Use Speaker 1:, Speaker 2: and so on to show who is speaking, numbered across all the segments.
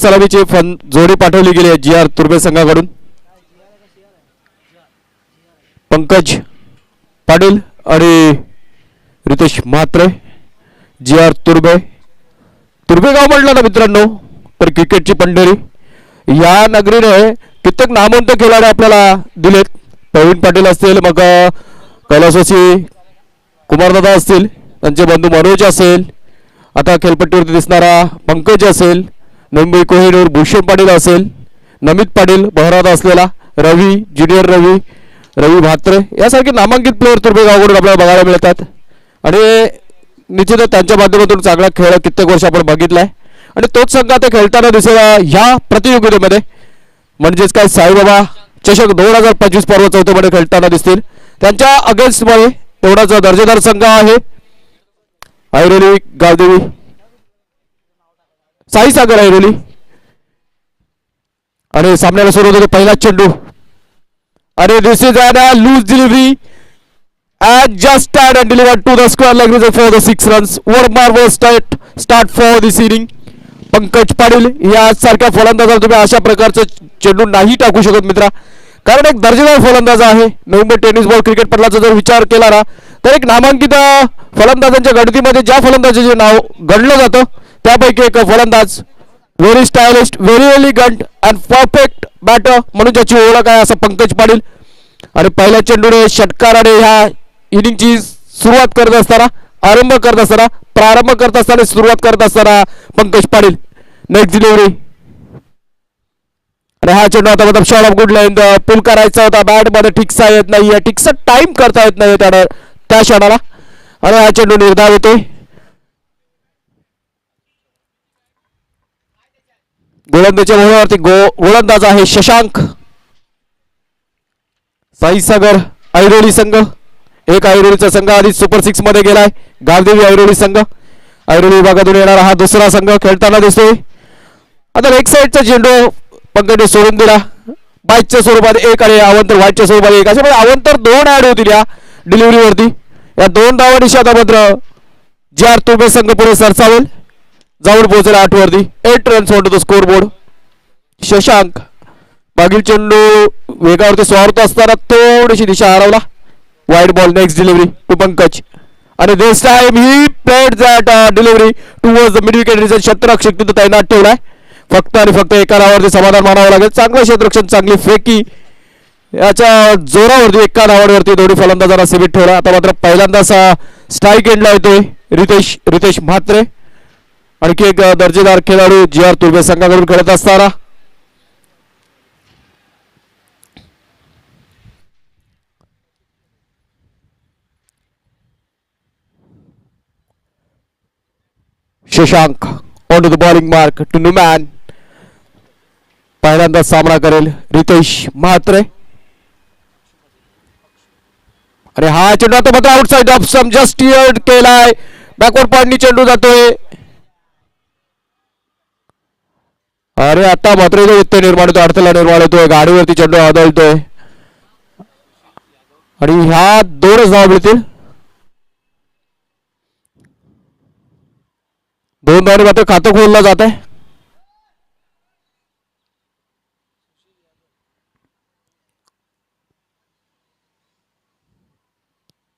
Speaker 1: सलामीची जोडी पाठवली गेली आहे जी आर तुर्बे संघाकडून. पंकज पाटील आणि रितेश म्हात्रे. जी आर तुर्बे गाव म्हटलं ना मित्रांनो तर क्रिकेटची पंढरी. या नगरीने कित्येक नामवंत खेळाडू आपल्याला दिलेत. प्रवीण पाटील असतील, मग कैलासवासी कुमारदादा असतील, त्यांचे बंधू मनोज असेल, आता खेळपट्टीवरती दिसणारा पंकज असेल, मुंबई कोहिनूर भूषण पाटील असेल, नमित पाटील बहरात असलेला रवी, ज्युनियर रवी म्हात्रे, यासारखे नामांकित प्लेअर तुर्बे गावाकडून आपल्याला बघायला मिळतात. आणि निश्चितच त्यांच्या माध्यमातून चांगला खेळ कित्येक वर्ष आपण बघितलाय आणि तोच संघ आता खेळताना दिसेल ह्या प्रतियोगितेमध्ये. म्हणजेच काय साईबाबा चषक 2025 पर्व 4 मध्ये खेळताना दिसतील. त्यांच्या अगेन्स्ट मध्ये तेवढाच दर्जेदार संघ आहे ऐरोली गावदेवी साईसागर ऐरोली. आणि सामन्याला सुरुवात होते पहिला चेंडू आणि this is a loose delivery and just stand and deliver to the square leg for the 6 runs. One marvelous start for this inning. Pankaj Patil यासारख्या फलंदाजाला तुम्ही अशा प्रकारचं चेंडू नाही टाकू शकत मित्रा, कारण एक दर्जेदार फलंदाज आहे. नोव्हेंबर टेनिस बॉल क्रिकेट पटलाचा जर विचार केला ना तर एक नामांकित फलंदाजांच्या गणतीमध्ये ज्या फलंदाजाचे नाव गणलं जातं त्यापैकी एक फलंदाज. Very stylist, very elegant and perfect batter म्हणून ज्याची ओळख आहे असं पंकज पाटील. आणि पहिल्या चेंडूने षटकाराने ह्या इनिंगची सुरुवात करत असताना प्रारंभ करत असताना सुरुवात करत असताना पंकज पाटील. नेक्स्ट डिलिव्हरी आणि हा चेंडू आता मतलब शॉट ऑफ गुड लाईन पुल करायचा होता, बॅट मध्ये ठिकसा येत नाहीये, ठिकसा टाइम करता येत नाही त्या क्षणाला आणि हा चेंडू निर्धाव येतोय. गोलंदाजीच्या मोहरावरती गोलंदाज आहे शशांक. साईसागर ऐरोली संघ, एक ऐरोलीचा संघ आधी सुपर 6 मध्ये गेलाय. गावदेवी ऐरोली संघ, ऐरोली विभागातून येणारा हा दुसरा संघ खेळताना दिसतोय. आता लेग साईडचा चेंडू पंकजने सोडून दिला. बाईकच्या स्वरूपात एक आणि अवंतर व्हाईटच्या स्वरूपात एक, असे अवंतर 2 ऍड होतील या डिलिव्हरीवरती. या 2 धावांनी आता मात्र जी आर तुर्बे संघ पुढे सरसावेल, जाऊन पोहोचेल 8 वरती. 8 runs on to the score board. Shashank मागील चेंडू वेगावरती स्वारत असताना थोडीशी दिशा हरवला. Wide ball. Next delivery to Pankaj आणि this time he played that delivery towards the mid wicket region. क्षेत्ररक्षक तिथं तैनात ठेवलाय. फक्त आणि फक्त एका धावावरती समाधान मानावं लागेल. चांगलं क्षेत्ररक्षण, चांगली फेकी, याच्या जोरावरती एका धावावरती दोन्ही फलंदाजांना सीमित ठेवला. आता मात्र पहिल्यांदाच स्ट्राईक एंडला येतोय रितेश म्हात्रे. आणखी एक दर्जेदार खेळाडू जी आर तुर्बे संघाकडून खेळत असताना. Shashank on to the bowling mark to Newman. पहिल्यांदा सामना करेल रितेश म्हात्रे. अरे हा चेंडू आता मात्र आउटसाइड ऑफ सम जस्ट टियर्ड केलाय. बॅकवर्ड पॉइंटनी चेंडू जातोय. अरे आता मात्र इथे व्यत्यय निर्माण होतोय, अडथळा निर्माण होतोय. गाडीवरती चेंडू आदळतोय आणि ह्या 2च धावा मिळतील. 2 धावांनी मात्र खातं खोललं जात आहे.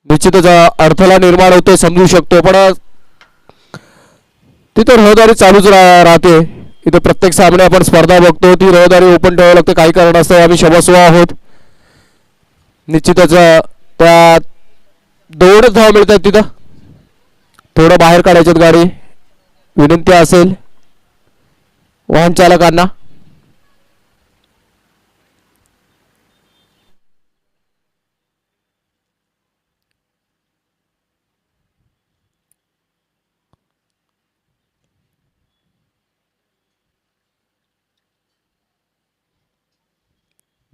Speaker 1: निश्चितच अडथळा निर्माण होतोय, समजू शकतो, पण तिथे रहदारी चालूच राहते. इथे प्रत्येक सामने आपण स्पर्धा बघतो, ती रहदारी ओपन ठेवावी लागते. काही कारणास्तव आम्ही क्षमस्व आहोत. निश्चितच त्या 2च धावा मिळतात. तिथं थोडं बाहेर काढायच्यात गाडी. विनंती असेल वाहन चालकांना.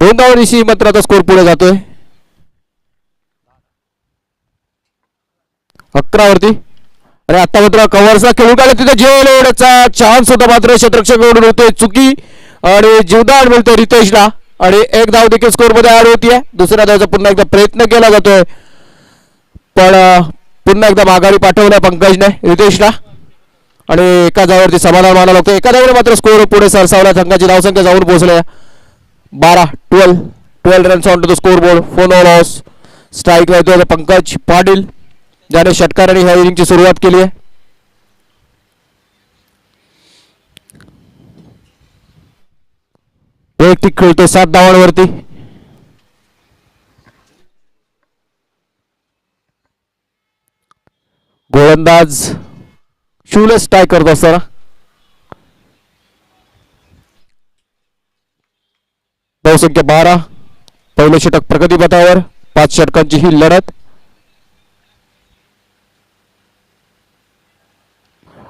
Speaker 1: दोन धावांनी मात्र आता स्कोर पुढे जातोय 11 वरती. अरे आता मात्र कव्हरचा खेळून काढला. तिथे जेवढचा चान्स होता मात्र क्षेत्ररक्षकाकडून होते चुकी आणि जीवदान मिळते रितेशला. आणि एक धाव देखील स्कोर मध्ये ऍड होतीये. दुसऱ्या धावाचा पुन्हा एकदा प्रयत्न केला जातोय. पण पुन्हा एकदा माघारी पाठवलं पंकजने रितेशला आणि एका जागेवरती समाधान मानावं लागतं. एका जागेवर मात्र स्कोर पुढे सरसावला. संघाची धावसंख्या जाऊन पोहोचल्या 12 runs on to the score board. 4 no loss. Strike येतोय पंकज पाटील ज्याने षटकाराने ह्या इनिंगची सुरुवात केली आहे. वैयक्तिक खेळतो 7 धावांवरती. गोलंदाज शूलेस टाय करत असताना धावसंख्या 12. पहिलं षटक प्रगतीपथावर. 5 षटकांची ही लढत.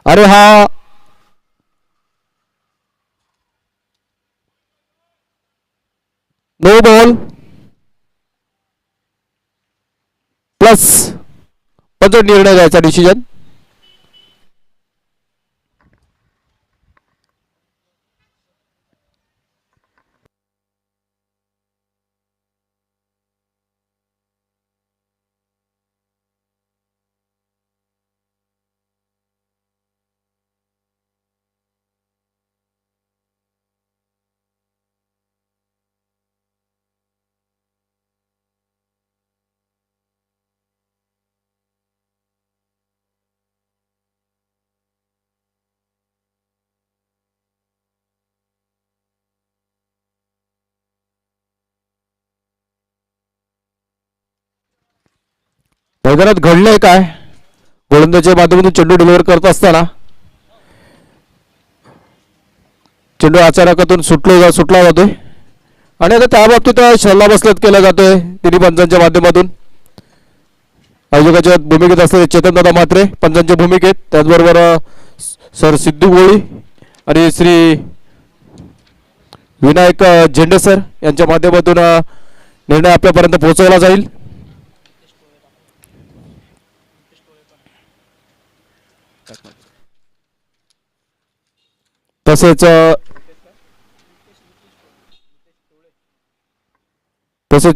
Speaker 1: अरे हा नो बॉल प्लस निर्णय द्यायचा डिसिजन. मैदानात घडलंय काय? गोलंदाजीच्या माध्यमातून चेंडू डिलिव्हर करत असताना चेंडू आचारकातून सुटला जातोय आणि आता त्या बाबतीत सल्लामसलत केला जातोय तिन्ही पंचांच्या माध्यमातून. आयोजकाच्या भूमिकेत असलेले चेतनदादा म्हात्रे पंचांच्या भूमिकेत, त्याचबरोबर सर सिद्धू गोळी आणि श्री विनायक झेंडे सर यांच्या माध्यमातून निर्णय आपल्यापर्यंत पोहोचवला जाईल. तसेच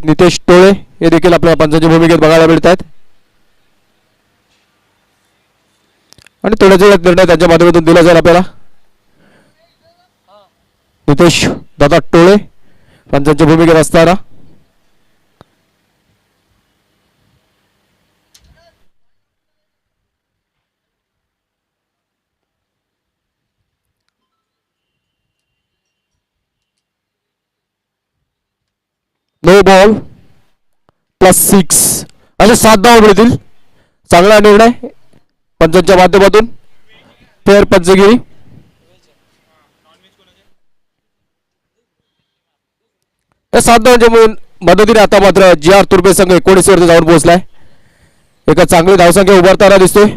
Speaker 1: नितेश टोळे हे देखील आपल्या पंचांच्या भूमिकेत बघायला मिळत आहेत आणि थोड्याच वेळात निर्णय त्यांच्या माध्यमातून दिला जाईल आपल्याला. नितेश दादा टोळे पंचांच्या भूमिकेत असताना नो बॉल प्लस 6 असे 7 धावा मिळतील. चांगला निर्णय पंचांच्या माध्यमातून. फेअर पंचगिरी. या 7 धावांच्या मदतीने आता मात्र GR तुर्बे संघ 19 वरती जाऊन पोहोचलाय. एका चांगली धावसंख्या उभारताना दिसतोय.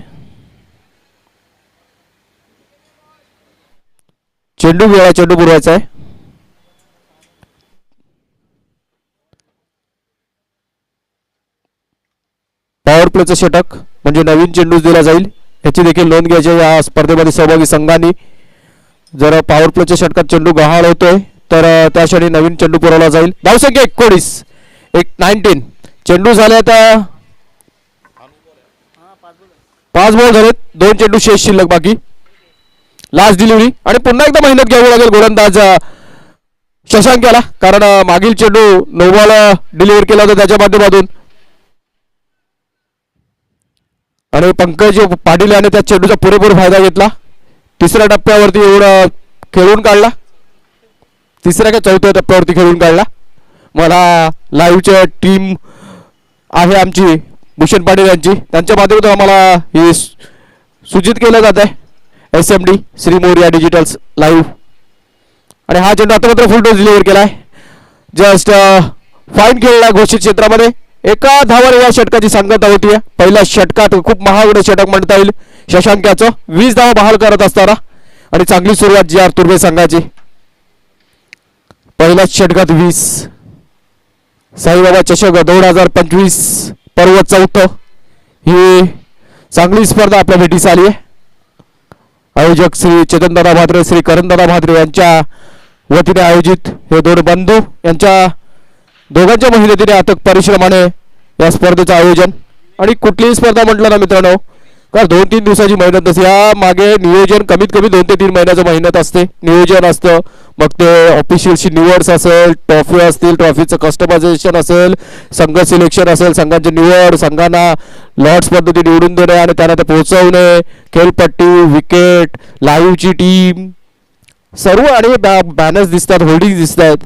Speaker 1: चेंडू पुरवायचा आहे. पॉवर प्लेचं षटक म्हणजे नवीन चेंडू दिला जाईल याची देखील नोंद घ्यायची. या स्पर्धेमध्ये सहभागी संघांनी जर पॉवर प्लेच्या षटकात चेंडू गहाळ होतोय तर त्या क्षणी नवीन चेंडू पुरवला जाईल. धावसंख्या 19. चेंडू झाले आता 5 बॉल झालेत. 2 चेंडू शेष शिल्लक बाकी. लास्ट डिलिव्हरी आणि पुन्हा एकदा मेहनत घ्यावी लागेल गोलंदाज शशांक याला, कारण मागील चेंडू 9 बॉल डिलिव्हर केला होता त्याच्या माध्यमातून आणि पंकज पाटील याने त्या चेंडूचा पुरेपूर फायदा घेतला. तिसऱ्या टप्प्यावरती एवढा खेळून काढला. तिसऱ्या का चौथ्या टप्प्यावरती खेळून काढला. मला लाईव्हच्या टीम आहे आमची भूषण पाटील यांची, त्यांच्या माध्यमातून आम्हाला हे सूचित केलं जात आहे. SMD Shri Morya digitals live. आणि हा चेंडू आता मात्र फुल टॉस डिलिव्हर केलाय. जस्ट फाईन खेळला घोषित क्षेत्रामध्ये. एका धावाने या षटकाची सांगता होती. पहिल्या षटकात खूप महागड षटक म्हणता येईल शशांक याचं. 20 धावा बहाल करत असताना आणि चांगली सुरुवात GR तुर्बे संघाची. पहिल्या षटकात 20. साईबाबा चषक 2025 पर्व 4. ही चांगली स्पर्धा आपल्या भेटीस आली आहे. आयोजक श्री चेतनदादा म्हात्रे श्री करणदादा म्हात्रे यांच्या वतीने आयोजित हे दोन बंधू यांच्या दोघांच्या मेहनतीने अथक परिश्रमाने या स्पर्धेचं आयोजन आणि कुठलीही स्पर्धा म्हटलं ना मित्रांनो का 2-3 दिवसाची मेहनत नसते, या मागे नियोजन कमीत कमी 2 ते 3 महिन्याचं मेहनत असते, नियोजन असतं. मग ते ऑफिशियलची निवड असेल, ट्रॉफी असतील, ट्रॉफीचं कस्टमायझेशन असेल, संघ सिलेक्शन असेल, संघांची निवड, संघांना लॉट्स पद्धती निवडून देणे आणि त्यांना ते पोहोचवणे, खेळपट्टी, विकेट, लाईव्हची टीम सर्व आणि बॅनर्स दिसतात, होल्डिंग दिसत आहेत,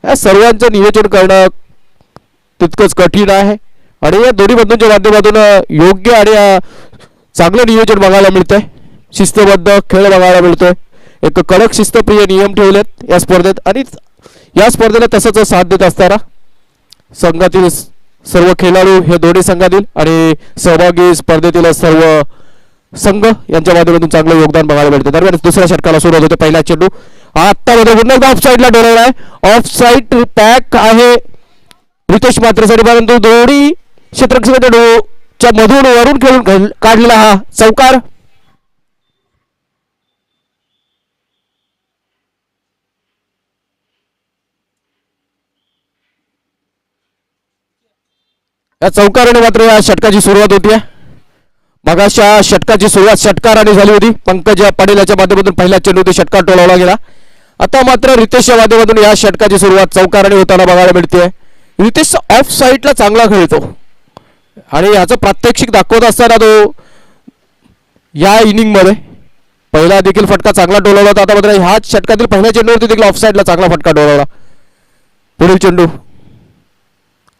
Speaker 1: या सर्वांचं नियोजन करणं तितकंच कठीण आहे. आणि या दोन्ही बंधूंच्या माध्यमातून योग्य आणि चांगलं नियोजन बघायला मिळतंय, शिस्तबद्ध खेळ बघायला मिळतोय, एक कडक शिस्तप्रिय नियम ठेवलेत या स्पर्धेत. आणि या स्पर्धेला तसंच साथ देत असताना संघातील सर्व खेळाडू हे दोन्ही संघातील आणि सहभागी स्पर्धेतील सर्व संघ यांच्या माध्यमातून चांगलं योगदान बघायला मिळतं. दरम्यान दुसऱ्या षटकाला सुरुवात होते. पहिला चेंडू आत्ता मध्ये पुन्हा एकदा ऑफ साईडला डोलवला आहे, ऑफ साईड पॅक आहे रितेश मात्रेसाठी, परंतु दोन्ही क्षेत्ररक्षकाच्या मधून वरून खेळून काढलेला हा चौकार. या चौकाराने मात्र या षटकाची सुरुवात होती. मगाशा षटकाची सुरुवात षटकाराने झाली होती. पंकज पाटील याच्या माध्यमातून पहिला चेंडू ते षटकार टोलावला गेला. आता मात्र रितेशच्या माध्यमातून या षटकाची सुरुवात चौकाराने होताना बघायला मिळते. रितेश ऑफ साईडला चांगला खेळतो आणि याचं प्रात्यक्षिक दाखवत असताना तो या इनिंगमध्ये पहिला देखील फटका चांगला डोलावला होता. आता मात्र ह्याच षटकातील पहिल्या चेंडूवरती देखील ऑफ साईडला चांगला फटका डोलावला. पुढील चेंडू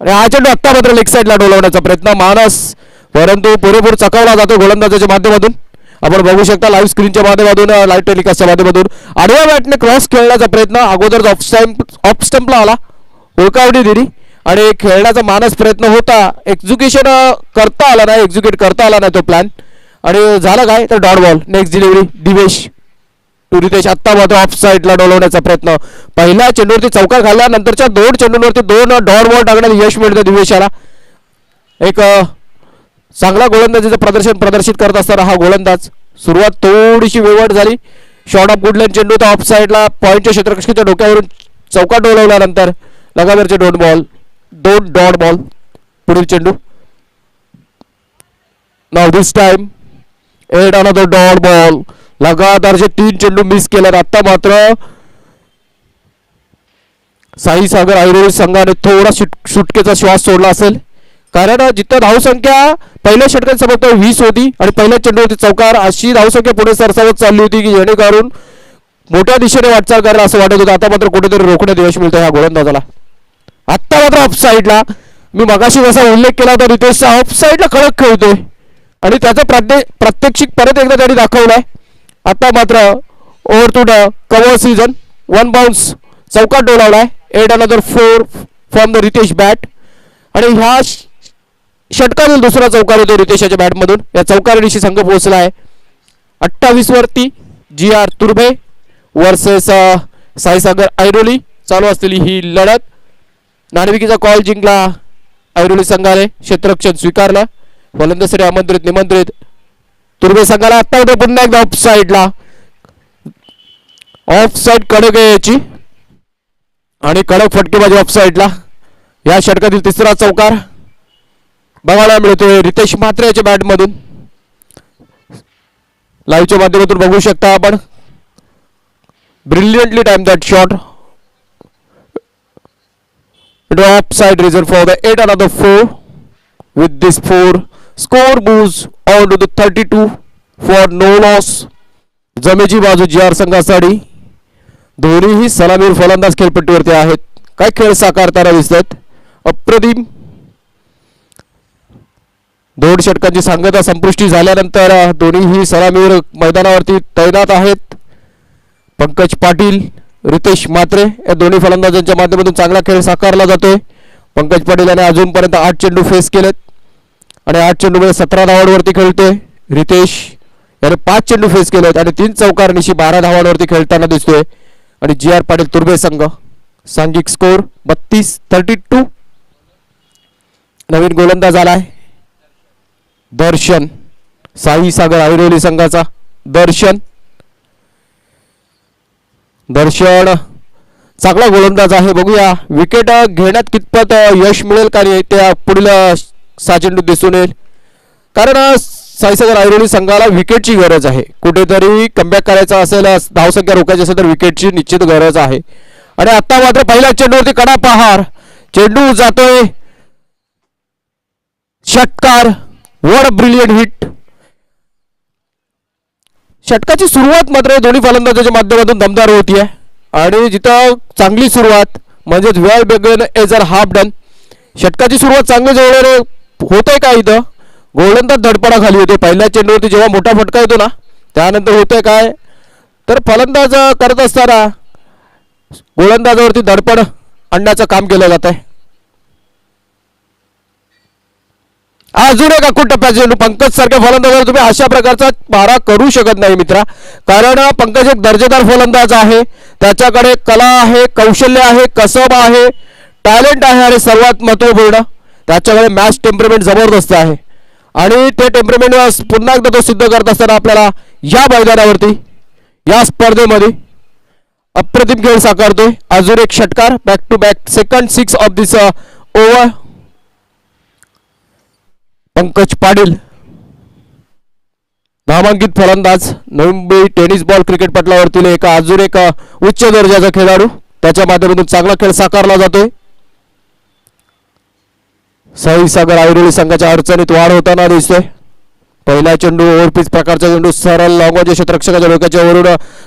Speaker 1: आणि हा चेंडू आत्ता मात्र लेग साईडला डोलवण्याचा प्रयत्न मानस, परंतु पुरेपूर चकावला जातो गोलंदाजाच्या माध्यमातून. आपण बघू शकता लाईव्ह स्क्रीनच्या माध्यमातून, लाईव्ह टेलिकास्टच्या माध्यमातून. आडव्या बॅटने क्रॉस खेळण्याचा प्रयत्न, अगोदर ऑफ स्टंपला आला, हुळकावणी दिली आणि खेळण्याचा मानस प्रयत्न होता, एक्झिक्युशन करता आला नाही, एक्झिक्यूट करता आला नाही तो प्लॅन. आणि झालं काय तर dot ball. Next delivery Divesh to Ritesh. आत्ता मात्र ऑफ साईडला डोलवण्याचा प्रयत्न. पहिल्या चेंडूवरती चौकार खाल्ला, नंतरच्या 2 चेंडूंवरती 2 डॉट बॉल टाकण्यात यश मिळतं दिवेशाला. एक चांगला गोलंदाजीचं प्रदर्शित करत असताना हा गोलंदाज सुरुवात थोडीशी वेवट झाली. शॉर्ट ऑफ गुडलाईन चेंडू तर ऑफ साईडला पॉईंटच्या क्षेत्ररक्षकाच्या डोक्यावरून चौकार डोलवल्यानंतर लगातारचे 2 डॉट बॉल. पुढील चेंडू नाव this time at another dot ball. लगातारचे 3 चेंडू मिस केल्यात. आता मात्र साई सागर ऐरोली संघाने थोडा सुटकेचा श्वास सोडला असेल, कारण जिथं धावसंख्या पहिल्या षटकात फक्त 20 होती आणि पहिल्या चेंडूवरती चौकार, अशी धावसंख्या पुढे सरसावत चालली होती की जेणेकरून मोठ्या दिशेने वाटचाल करायला असं वाटत होतं. आता मात्र कुठेतरी रोखण्यात यश मिळतं ह्या गोलंदाजाला. आत्ता मात्र ऑफ साईडला, मी मगाशी जसा उल्लेख केला होता रितेशचा, ऑफ साईडला कडक खेळतोय आणि त्याचा प्रात्यक्षिक परत एकदा त्यांनी दाखवलाय. आता मात्र over to the cover season 1 bounce चौकार डोलावलाय. 8 another 4 from the Ritesh bat. आणि ह्या षटकातील दुसरा चौकार होतो रितेशच्या बॅटमधून. या चौकारीशी संघ पोहोचला आहे 28 वरती. GR तुर्भे वर्सेस साईसागर ऐरोली चालू असलेली ही लढत. नाणेफेकीचा कॉल जिंकला ऐरोली संघाने, क्षेत्ररक्षण स्वीकारला, फलंदाजीसाठी आमंत्रित निमंत्रित तुर्भे संघाला. आता होते पुन्हा एकदा ऑफ साईडला, ऑफ साईड कडक आहे याची आणि कडक फटकेबाजी ऑफ साईडला. या षटकातील तिसरा चौकार बघायला मिळतोय रितेश म्हात्रे याच्या बॅटमधून. लाईव्हच्या माध्यमातून बघू शकता आपण. Brilliantly time that shot. Of side reason for the 8 another 4. With this 4 score moves on to the 32 for no loss. जमेची बाजू GR संघासाठी. दोन्हीही सलामीवर फलंदाज खेळपट्टीवरती आहेत. काय खेळ साकारताना दिसतात, अप्रतिम. 2 षटकांची सांगता संपुष्टी झाल्यानंतर दोन्हीही सलामीवर मैदानावरती तैनात आहेत. पंकज पाटील, रितेश म्हात्रे या दोन्ही फलंदाजांच्या माध्यमातून चांगला खेळ साकारला जातोय. पंकज पाटील याने अजूनपर्यंत 8 चेंडू फेस केलेत आणि 8 चेंडूमध्ये 17 धावांवरती खेळतोय. रितेश याने 5 चेंडू फेस केलेत आणि 3 चौकारनिशी 12 धावांवरती खेळताना दिसतोय. आणि GR पाटील तुर्भे संघ सांघिक स्कोर 32-32. नवीन गोलंदाज आलाय दर्शन, साई सागर ऐरोली संघाचा दर्शन. चांगला गोलंदाज आहे. बघूया विकेट घेण्यात कितपत यश मिळेल का नाही, त्या पुढील 6 चेंडू दिसून येईल. कारण साईसागर ऐरोली संघाला विकेटची गरज आहे. कुठेतरी कमबॅक करायचा असेल, धावसंख्या रोखायची असेल तर विकेटची निश्चित गरज आहे. आणि आता मात्र पहिल्या चेंडूवरती कडा पहार, चेंडू जातोय षटकार. What a brilliant hit. षटकाची सुरुवात मात्र दोन्ही फलंदाजाच्या माध्यमातून दमदार होतीये आणि जिथं चांगली सुरुवात म्हणजेच well begun as a half done. षटकाची सुरुवात चांगली जवळ होतंय का इथं गोलंदाज धडपडाखाली होते. पहिल्या चेंडूवरती जेव्हा मोठा फटका येतो ना त्यानंतर होतंय काय तर फलंदाज करत असताना गोलंदाजावरती धडपड आणण्याचं काम केलं जात आहे. अजून एक अकूट टप्प्याचा चेंडू. पंकज सारख्या फलंदाजावर तुम्ही अशा प्रकारचा मारा करू शकत नाही मित्रा, कारण पंकज एक दर्जेदार फलंदाज आहे. त्याच्याकडे कला आहे, कौशल्य आहे, कसब आहे, टॅलेंट आहे आणि सर्वात महत्त्वपूर्ण त्याच्याकडे मॅच टेम्परमेंट जबरदस्त आहे. आणि ते टेम्परमेंट पुन्हा एकदा तो सिद्ध करत असताना आपल्याला या मैदानावरती या स्पर्धेमध्ये अप्रतिम खेळ साकारतोय. अजून एक षटकार. Back to back second six of this over. Pankaj Patil नामांकित फलंदाज, मुंबई टेनिस बॉल क्रिकेट पटलावरतील एक अजून एक उच्च दर्जाचा खेळाडू, त्याच्या माध्यमातून चांगला खेळ साकारला जातोय. साईसागर ऐरोली संघाच्या अडचणीत वाढ होताना दिसतोय. पहिला चेंडू ओव्हरपिच प्रकारचा चेंडू सरळ लॉंगॉज क्षेत्ररक्षकाच्या डोक्याच्या वरून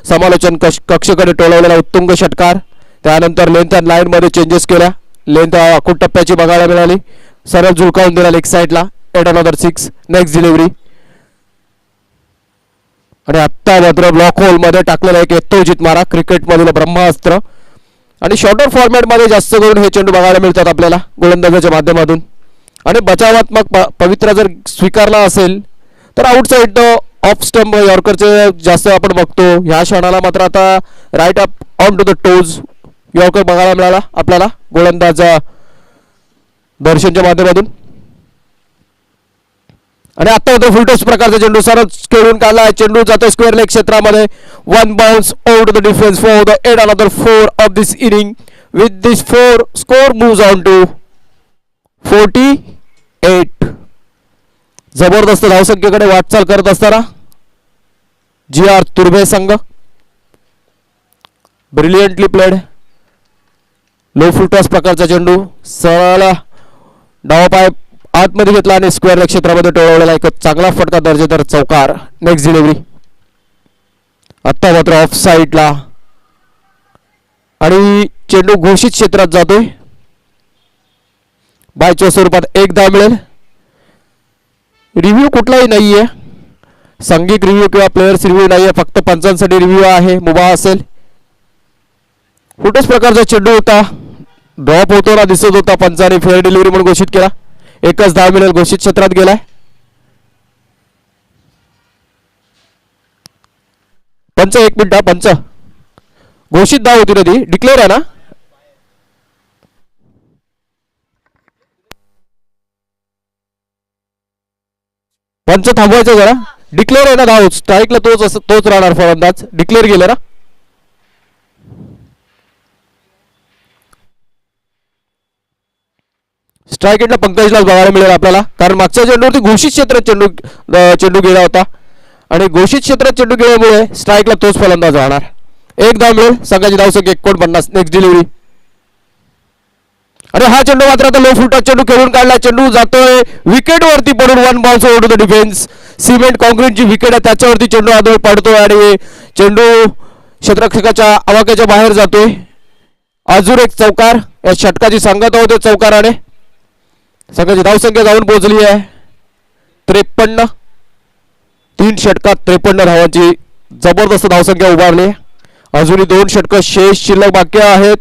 Speaker 1: समालोचन कक्षकडे टोलवलेला उत्तुंग षटकार. त्यानंतर लेंथ अँड लाईन मध्ये चेंजेस केल्या. लेंथ अकूट टप्प्याची बघायला मिळाली. सरळ झुळकावून दिला लेग साईडला. At another six. Next delivery. आणि आत्ता मात्र ब्लॉक होल मध्ये टाकलेला एक यथोचित मारा, क्रिकेट मधील ब्रह्मास्त्र. आणि शॉर्टर फॉर्मॅट मध्ये जास्त करून हे चेंडू बघायला मिळतात आपल्याला गोलंदाजाच्या माध्यमातून. आणि बचावात्मक पवित्रा जर स्वीकारला असेल तर आउटसाइड ऑफ स्टंप यॉर्करचे जास्त आपण बघतो. ह्या क्षणाला मात्र आता right up on to the toes yorker बघायला मिळाला आपल्याला गोलंदाज दर्शनच्या माध्यमातून. आणि आता होतो फुलटॉस प्रकारचा चेंडू सरळ खेळून काढला. चेंडू जातो स्क्वेअर लेग क्षेत्रामध्ये. One bounce out to the defence for the eight another 4 off this inning. With this 4 score moves on to 48. जबरदस्त धावसंख्येकडे वाटचाल करत असताना GR तुर्भे संघ. Brilliantly played. लो फुलटॉस प्रकारचा चेंडू सरळ डावा पाय आतमध्ये घेतला आणि स्क्वेअर क्षेत्रामध्ये टोळवलेला एक चांगला फटका दर्जेदार चौकार. Next delivery. आत्ता मात्र ऑफ साईडला आणि चेंडू घोषित क्षेत्रात जातोय. बायच्या स्वरूपात एक धाव मिळेल. रिव्ह्यू कुठलाही नाहीये, सांघिक रिव्ह्यू किंवा प्लेयर्स रिव्ह्यू नाहीये, फक्त पंचांसाठी रिव्ह्यू आहे. मुभा असेल. कुठेच प्रकारचा चेंडू होता, ड्रॉप होताना दिसत होता. पंचाने फेअर डिलिव्हरी म्हणून घोषित केला. एकच धाव मिळेल. घोषित क्षेत्रात गेलाय. पंच 1 मिनिट. पंच घोषित धाव होती ना ती, डिक्लेअर आहे ना. पंच थांबवायचं जरा. डिक्लेअर आहे ना धाव. स्ट्राईकला तोच राहणार फलंदाज. डिक्लेअर गेलं ना. स्ट्राईक एंडला पंकजलाच बघायला मिळेल आपल्याला, कारण मागच्या चेंडूवरती घोषित क्षेत्रात चेंडू गेला होता आणि घोषित क्षेत्रात चेंडू गेल्यामुळे स्ट्राईकला तोच फलंदाज राहणार. एक धाव मिळेल. संघाची धावसंख्या 49. Next delivery. आणि हा चेंडू मात्र आता लो फुलटॉस चेंडू खेळून काढला. चेंडू जातोय विकेट वरती पडून. One bounce over to the defence. Cement कॉन्क्रीटची विकेट आहे त्याच्यावरती चेंडू आदळ पडतोय आणि चेंडू क्षेत्ररक्षकाच्या आवाक्याच्या बाहेर जातोय. अजून एक चौकार. या षटकाची सांगत होते चौकाराने. संघाची धावसंख्या जाऊन पोहोचली आहे 53. 3 षटकात 53 धावांची जबरदस्त धावसंख्या उभारली. अजूनही 2 षटक शेष शिल्लक बाकी आहेत.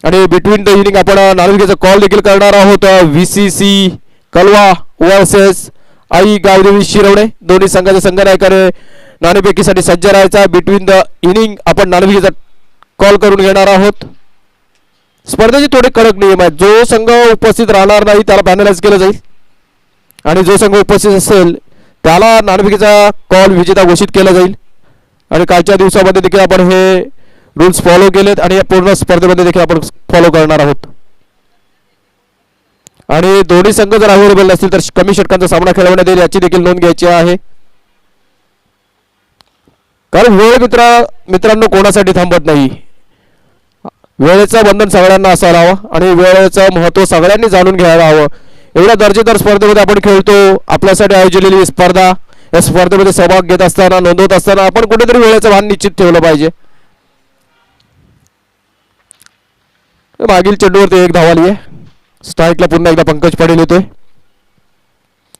Speaker 1: आणि बिटवीन द इनिंग आपण नाणेफेकीचा कॉल देखील करणार आहोत. VCC Kalwa versus Aai Gaondevi Shirwane. दोन्ही संघाच्या संघनायकाने नाणेफेकीसाठी सज्ज राहायचा. बिटवीन द इनिंग आपण नाणेफेकीचा कॉल करून घेणार आहोत. स्पर्धेचे थोडे कडक नियम आहेत. जो संघ उपस्थित राहणार नाही त्याला पॅनलाइज केलं जाईल आणि जो संघ उपस्थित असेल त्याला नाणेफेकीचा कॉल विजेता घोषित केला जाईल. आणि कालच्या दिवसामध्ये देखील आपण हे रूल्स फॉलो केलेत आणि या पूर्ण स्पर्धेमध्ये देखील आपण फॉलो करणार आहोत. आणि दोन्ही संघ जर अवेलेबल नसतील तर कमी षटकांचा सामना खेळवण्यात येईल याची देखील नोंद घ्यायची आहे. कारण वेळ मित्रांनो कोणासाठी थांबत नाही. वेळेचं बंधन सगळ्यांना असायला हवं आणि वेळेचं महत्त्व सगळ्यांनी जाणून घ्यायला हवं. एवढ्या दर्जेदार स्पर्धेमध्ये आपण खेळतो, आपल्यासाठी आयोजलेली स्पर्धा, या स्पर्धेमध्ये सहभाग घेत असताना नोंदवत असताना आपण कुठेतरी वेळेचं भान निश्चित ठेवलं पाहिजे. मागील चेंडूवरती एक धाव आली आहे. स्ट्राईकला पुन्हा एकदा पंकज पाटील येतोय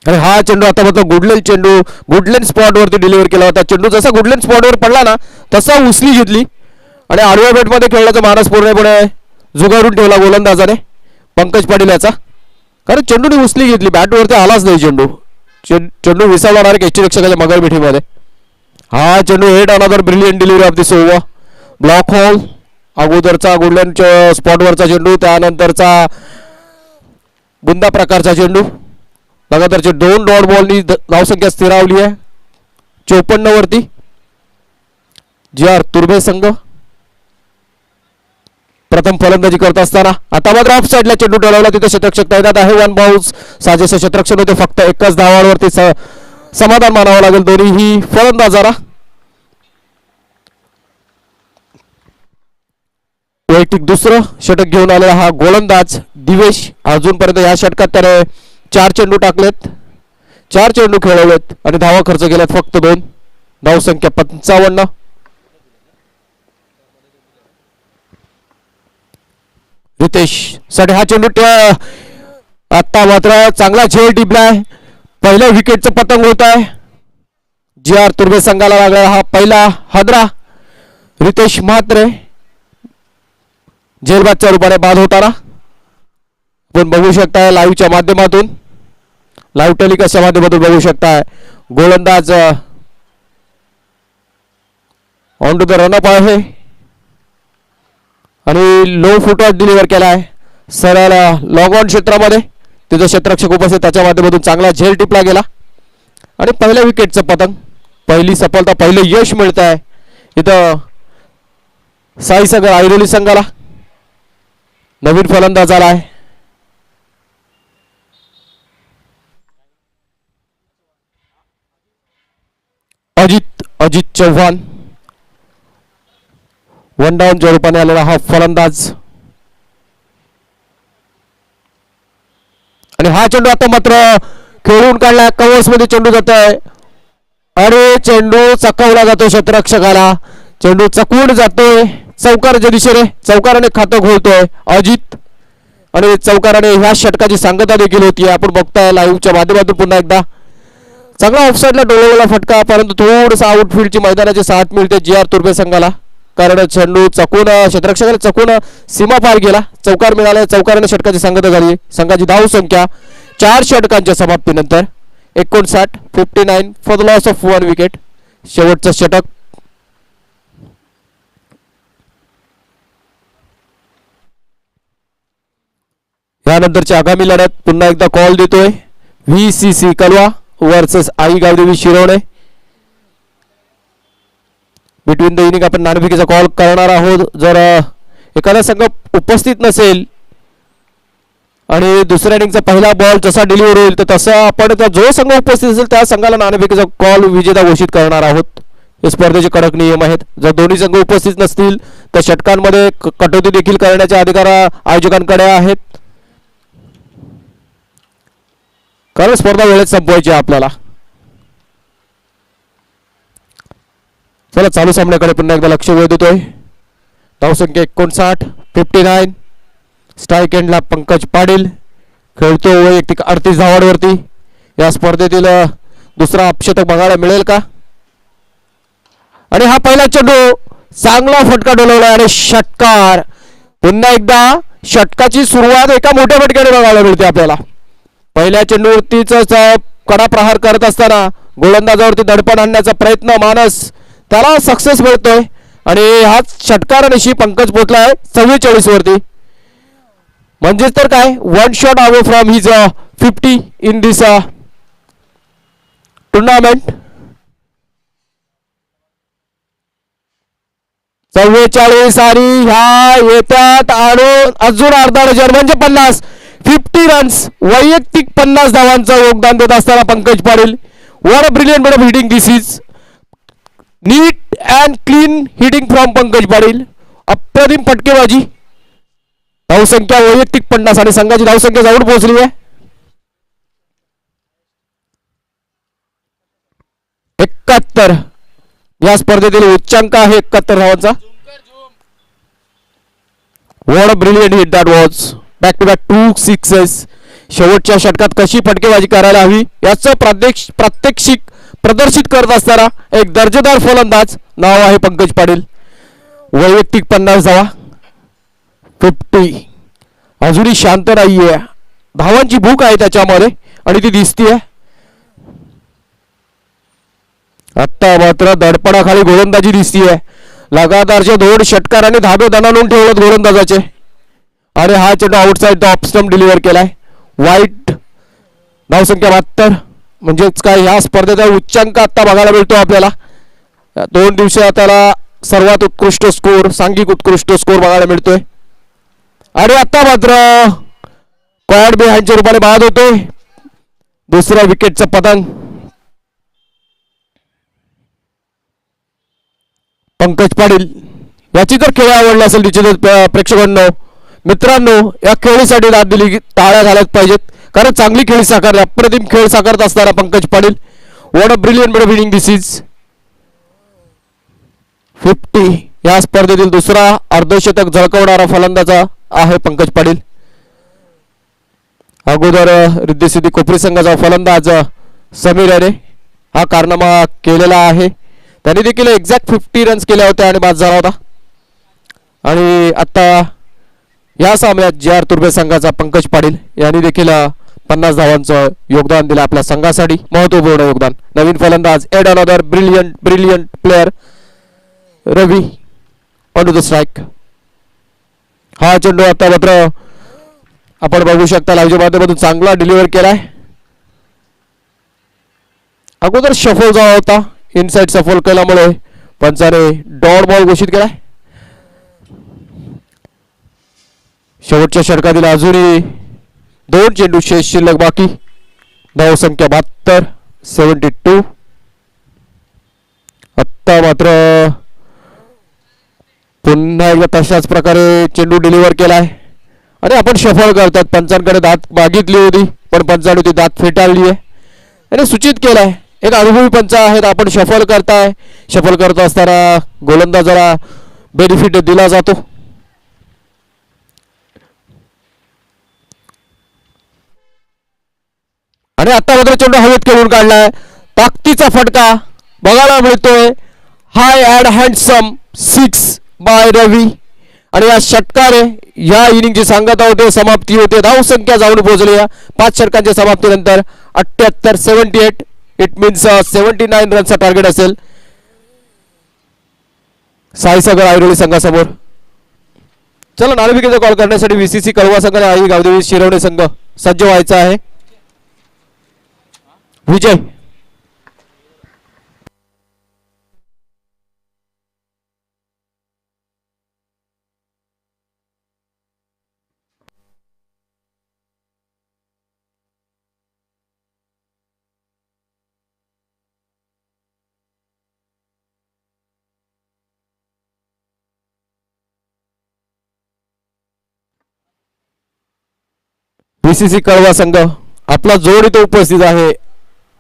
Speaker 1: आणि हा चेंडू आता मात्र गुडलेन स्पॉटवरती डिलिव्हर केला होता. चेंडू जसा गुडलेन स्पॉटवर पडला ना तसा उसली घेतली आणि आडव्या बेटमध्ये खेळण्याचा मानस पूर्णपणे जुगारून ठेवला गोलंदाजाने पंकज पाटील याचा. कारण चेंडूने उसली घेतली, बॅटवरती आलाच नाही चेंडू. चेंडू विसावला डायरेक्ट यष्टीरक्षकाच्या मगरमिठीमध्ये. हा चेंडू head another brilliant delivery off this over. Block hole, अगोदरचा गुडलँड स्पॉटवरचा चेंडू, त्यानंतरचा बुंदा प्रकारचा चेंडू. लगातारचे 2 डॉट बॉलनी धावसंख्या स्थिरावली आहे 54 वरती. जी.आर. तुर्भे संघ प्रथम फलंदाजी करत असताना आता मात्र ऑफ साईडला चेंडू टोलवला, तिथे शतरक्षक तैनात आहे. 1 बाउन्स साजेसे शतरक्षण होते, फक्त एकच धावांवरती समाधान मानावं लागेल दोन्हीही फलंदाजाला. वैयक्तिक दुसरं षटक घेऊन आलेला हा गोलंदाज दिवेश. अजूनपर्यंत या षटकात त्याने 4 चेंडू टाकलेत, 4 चेंडू खेळवलेत आणि धावा खर्च केल्यात फक्त 2. धावसंख्या 55. रितेश साठी हा चेंडू आता मात्र चांगला झेल टिपलाय. पहिल्या विकेटचं पतंग होत आहे. जी.आर. तुर्भे संघाला लागला हा पहिला हादरा. रितेश म्हात्रे झेलबादच्या रूपाने बाद होताना आपण बघू शकताय लाईव्हच्या माध्यमातून, लाईव्ह टेलिकास्टच्या माध्यमातून बघू शकताय. गोलंदाज ऑन टू द रनअप आहे आणि लो फुटवर डिलिव्हर केला आहे सरळ लॉंग ऑन क्षेत्रामध्ये. तिथं क्षेत्ररक्षक उपस्थित, त्याच्या माध्यमातून चांगला झेल टिपला गेला आणि पहिल्या विकेटचं पतंग, पहिली सफलता, पहिलं यश मिळत आहे इथं साई संघ ऐरोली संघाला. नवीन फलंदाज आला आहे अजित चव्हाण. 1 डाऊनच्या रूपाने आलेला हा फलंदाज आणि हा चेंडू आता मात्र खेळून काढला. कव्हर्स मध्ये चेंडू जात आहे आणि चेंडू चकवला जातो क्षेत्ररक्षकाला. चेंडू चकवून जातोय चौकाराच्या दिशेने. चौकाराने खातं खोलतोय अजित आणि चौकाराने ह्या षटकाची सांगता देखील होती. आपण बघताय लाईव्हच्या माध्यमातून पुन्हा एकदा चांगला ऑफसाईडला डोलवलेला फटका, परंतु थोडंसं आउटफील्डची मैदानाची साथ मिळते जी.आर. तुर्भे संघाला. कारण चेंडू चकून क्षेत्ररक्षकाने चकून सीमा पार गेला. चौकार मिळाला, चौकाराने षटकाची सांगता झाली. संघाची धाव संख्या 4 षटकांच्या समाप्तीनंतर 59 for the loss of 1 wicket. शेवटचं षटक यानंतरची आगामी लढत पुन्हा एकदा कॉल देतोय VCC Kalwa versus Aai Gaondevi Shirwane. Between the inning आपण नाणेफेकीचा कॉल करणार आहोत. जर एखादा संघ उपस्थित नसेल आणि दुसऱ्या इनिंगचा पहिला बॉल जसा डिलिव्हर होईल तर तसा आपण जो संघ उपस्थित असेल त्या संघाला नाणेफेकीचा कॉल विजेता घोषित करणार आहोत. हे स्पर्धेचे कडक नियम आहेत. जर दोन्ही संघ उपस्थित नसतील तर षटकांमध्ये कटौती देखील करण्याचे अधिकार आयोजकांकडे आहेत. कारण स्पर्धा वेळेत संपवायची आपल्याला. चला चालू सामन्याकडे पुन्हा एकदा लक्ष वेध देतोय. धावसंख्या 59. स्ट्राईक एंडला पंकज पाटील खेळतो वैयक्तिक 38 धावांवरती. या स्पर्धेतील दुसरा अपशतक बघायला मिळेल का? आणि हा पहिला चेंडू चांगला फटका डोलवला आणि षटकार. पुन्हा एकदा षटकाची सुरुवात एका मोठ्या फटक्याने बघायला मिळते आपल्याला. पहिल्या चेंडूवरतीच कडा प्रहार करत असताना गोलंदाजावरती दडपण आणण्याचा प्रयत्न मानस त्याला सक्सेस मिळतोय आणि हा षटकारानिशी पंकज पोचलाय 44 वरती. म्हणजेच तर काय 1 shot away from his 50 in this tournament. 44 आणि ह्या येतात आणून अजून अर्धा डझन म्हणजे 50. 50 रन्स, वैयक्तिक 50 धावांचं योगदान देत असताना Pankaj Patil. What a brilliant but off hitting this is. Neat and clean hitting from Pankaj Patil. अप्रतिम फटकेबाजी. धावसंख्या वैयक्तिक 50 आणि संघाची धावसंख्या जाऊन पोहोचली आहे 71. या स्पर्धेतील उच्चांक आहे 71 धावांचा. What a brilliant hit that was. Back to back 2 sixes. शेवटच्या षटकात कशी फटकेबाजी करायला हवी याचं प्रात्यक्षिक प्रदर्शित करत असताना एक दर्जेदार फलंदाज नाव आहे पंकज पाटील. वैयक्तिक 50 धावा. 50. अजूनही शांत नाहीये. धावांची भूक आहे त्याच्यामध्ये आणि ती दिसतीये. आता मात्र दडपणाखाली गोलंदाजी दिसतीये. लगातारचे 2 षटकार आणि धाबे दणानून ठेवलेत गोलंदाजाचे. आणि हा चेंडू outside the off stump deliver केलाय. वाईट. धावसंख्या 72. म्हणजेच काय ह्या स्पर्धेचा उच्चांक आता बघायला मिळतो आपल्याला. 2 दिवसात त्याला सर्वात उत्कृष्ट स्कोर, सांघिक उत्कृष्ट स्कोर बघायला मिळतोय. आणि आता मात्र कॉड बिहाइंडच्या रूपाने बाद होतोय. दुसऱ्या विकेटचं पतंग. पंकज पाटील याची जर खेळ आवडला असेल निश्चितच प्रेक्षकांनो, मित्रांनो, या खेळीसाठी दाद दिली टाळ्या झाल्याच पाहिजेत. कारण चांगली खेळी साकारली, अप्रतिम खेळ साकारत असताना Pankaj Patil. What a brilliant but off hitting this is. 50. या स्पर्धेतील दुसरा अर्धशतक झळकवणारा फलंदाज आहे पंकज पाटील. अगोदर रिद्धिसिद्धी कोपरी संघाचा फलंदाज समीर याने हा कारनामा केलेला आहे. त्यांनी देखील एक्झॅक्ट 50 रन्स केल्या होत्या आणि बाद झाला होता. आणि आता या सामन्यात जे आर तुर्बे संघाचा पंकज पाटील यांनी देखील 50 धावांचं योगदान दिलं आपल्या संघासाठी. महत्वपूर्ण योगदान. नवीन फलंदाज add another brilliant player Ravi on to the strike. हा चेंडू आता मात्र आपण बघू शकता लाईव्हच्या माध्यमातून चांगला डिलिव्हर केलाय. अगोदर शफल झाला होता. इनसाइड सफल केल्यामुळे पंचाने डॉट बॉल घोषित केलाय. शेवटच्या षटकातील अजूनही 2 चेंडू शेष शिल्लक बाकी. धावसंख्या 72. 72. आत्ता मात्र पुन्हा एकदा तशाच प्रकारे चेंडू डिलिव्हर केलाय आणि आपण शफल करतात. पंचांकडे दात मागितली होती पण पंचाने ती दात फेटाळली आहे आणि सूचित केलाय. एक अनुभवी पंच आहेत. आपण शफल करताय. शफल करत असताना गोलंदाजाला बेनिफिट दिला जातो. आणि आता मात्र चेंडू हवेत खेळून काढलाय. ताकदीचा फटका बघायला मिळतोय. हाय अँड हँडसम 6 बाय रवी. आणि या षटकाने या इनिंगची सांगता होते, समाप्ती होते. धावसंख्या जाऊन पोहोचली 5 षटकांच्या समाप्तीनंतर 78. 78. इट मीन्स 79 रनचा टार्गेट असेल साईसागर ऐरोली संघासमोर. चला नाणेफेकीचा कॉल करण्यासाठी VCC कळवा संघ आणि आई गावदेवी शिरवणे संघ सज्ज व्हायचा आहे. विजय. VCC कळवा संघ आपला जोड इथे उपस्थित आहे.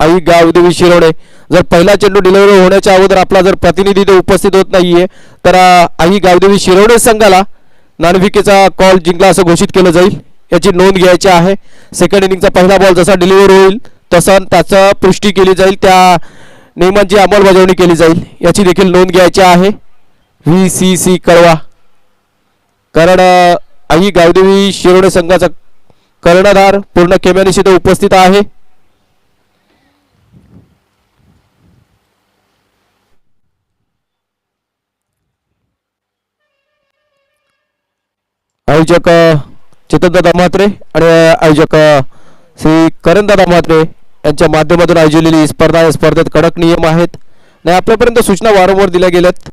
Speaker 1: आई गावदेवी शिरवणे. जर पहिला चेंडू डिलिव्हरी होण्याच्या अगोदर आपला जर प्रतिनिधी इथे उपस्थित होत नाहीये तर आई गावदेवी शिरवणे संघाला नाणेफेकीचा कॉल जिंकला असं घोषित केलं जाईल. याची नोंद घ्यायची आहे. सेकंड इनिंगचा पहिला बॉल जसा डिलिव्हर होईल तसा त्याचा पुष्टी केली जाईल. त्या नियमांची अंमलबजावणी केली जाईल. याची देखील नोंद घ्यायची आहे VCC कळवा. कारण आई गावदेवी शिरवणे संघाचा कर्णधार पूर्ण केम्यानिशी इथे उपस्थित आहे. आयोजक चेतनदादा म्हात्रे आणि आयोजक श्री करणदादा म्हात्रे यांच्या माध्यमातून आयोजलेली ही स्पर्धा. या स्पर्धेत कडक नियम आहेत आणि आपल्यापर्यंत सूचना वारंवार दिल्या गेल्यात.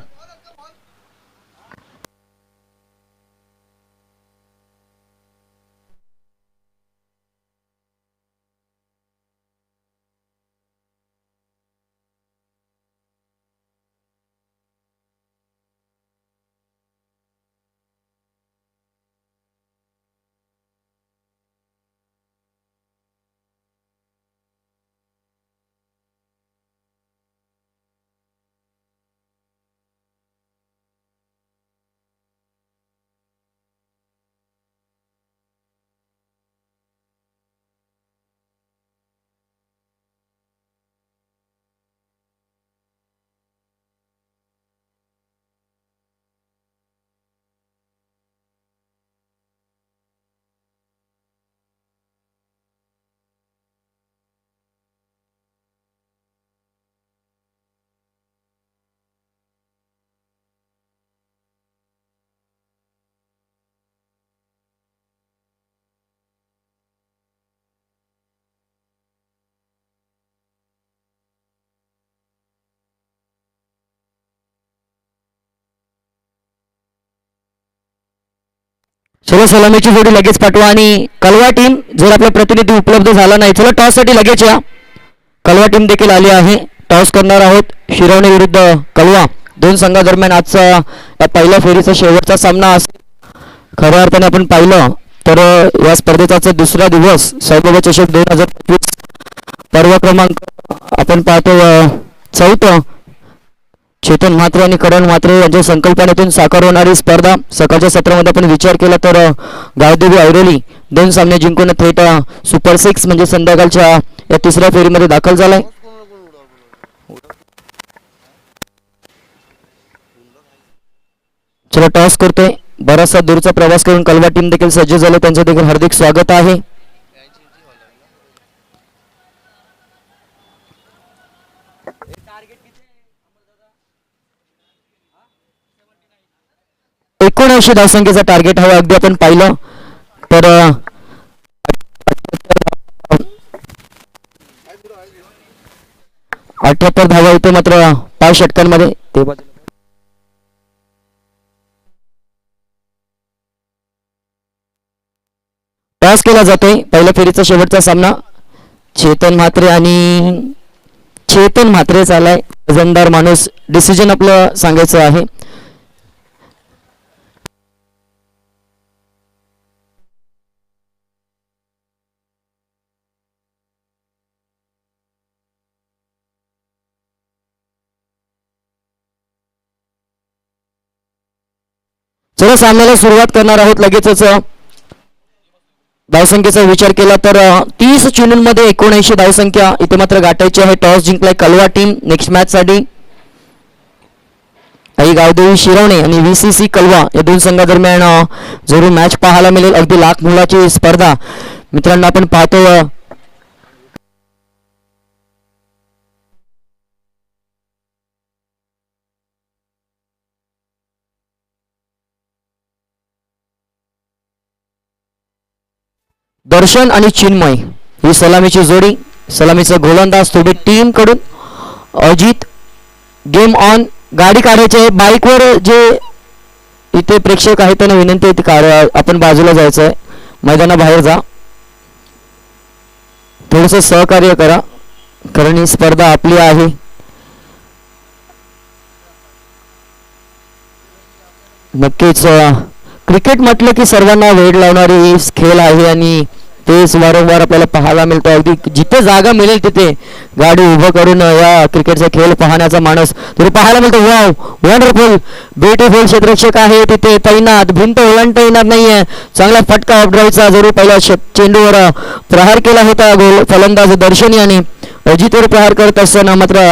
Speaker 2: चलो सलामीची जोडी लगेच पाठवा. आणि कलवा टीम जर आपला प्रतिनिधी उपलब्ध झाला नाही, चला टॉस साठी लगेच या. कलवा टीम देखील आली आहे. टॉस करणार आहोत शिरवणे विरुद्ध कलवा. दोन संघादरम्यान आजचा या पहिल्या फेरीचा शेवटचा सामना असेल. खऱ्या अर्थाने आपण पाहिलं तर या स्पर्धेचा दुसरा दिवस साईबाबा चषक 2025 पर्व क्रमांक आपण पाहतो 4. चेतन म्हात्रे आणि करण म्हात्रे यांच्या संकल्पनेतून साकार होणारी स्पर्धा. सकाळच्या सत्रामध्ये आपण विचार केला तर गावदेवी ऐरोली 2 सामने जिंकून थेट सुपर 6 म्हणजे संध्याकाळच्या या तिसऱ्या फेरीमध्ये दाखल झालाय. चला टॉस करतोय. बराचसा दूरचा प्रवास करून कलवा टीम देखील सज्ज झाले. त्यांचं देखील हार्दिक स्वागत आहे. एकोणऐंशी धावसंख्येचा टार्गेट हवा. अगदी आपण पाहिलं तर 78 धावा येतो मात्र 5 षटकांमध्ये. ते टॉस केला जातोय. पहिल्या फेरीचा शेवटचा सामना चेतन म्हात्रे चालाय. वजनदार माणूस. डिसिजन आपलं सांगायचं आहे. चला सामन्याला सुरुवात करणार आहोत. लगेचच धावसंख्येचा विचार केला तर 30 चेंडूंमध्ये 79 धावसंख्या इथे मात्र गाठायची आहे. टॉस जिंकलाय कलवा टीम. नेक्स्ट मॅच साठी आई गावदेवी शिरवणे आणि VCC कलवा या 2 संघादरम्यान जरूर मॅच पाहायला मिळेल. अगदी लाख मुलाची स्पर्धा मित्रांनो आपण पाहतो. दर्शन आणि चिन्मय ही सलामीची जोडी. सलामीचा गोलंदाज थोडी टीम कडून अजित. Game on. गाडी काढायची आहे. बाईकवर जे इथे प्रेक्षक आहेत त्यांना विनंती आहे आपण बाजूला जायचं आहे. मैदानाबाहेर जा. थोडस सहकार्य करा कारण ही स्पर्धा आपली आहे. नक्कीच क्रिकेट म्हटलं की सर्वांना वेळ लावणारी खेळ आहे आणि तेच वारंवार आपल्याला पाहायला मिळतं. अगदी जिथे जागा मिळेल तिथे गाडी उभं करून या क्रिकेटचा खेळ पाहण्याचा माणूस तरी पाहायला मिळतो. वाव, वंडरफुल, ब्युटिफुल क्षेत्ररक्षक आहे तिथे तैनात. भिंत ओलांडता येणार नाहीये. चांगला फटका ऑफड्राईव्हचा जरूर पहिल्या चेंडूवर प्रहार केला होता गोल फलंदाज दर्शनी आणि अजितवर प्रहार करत असताना मात्र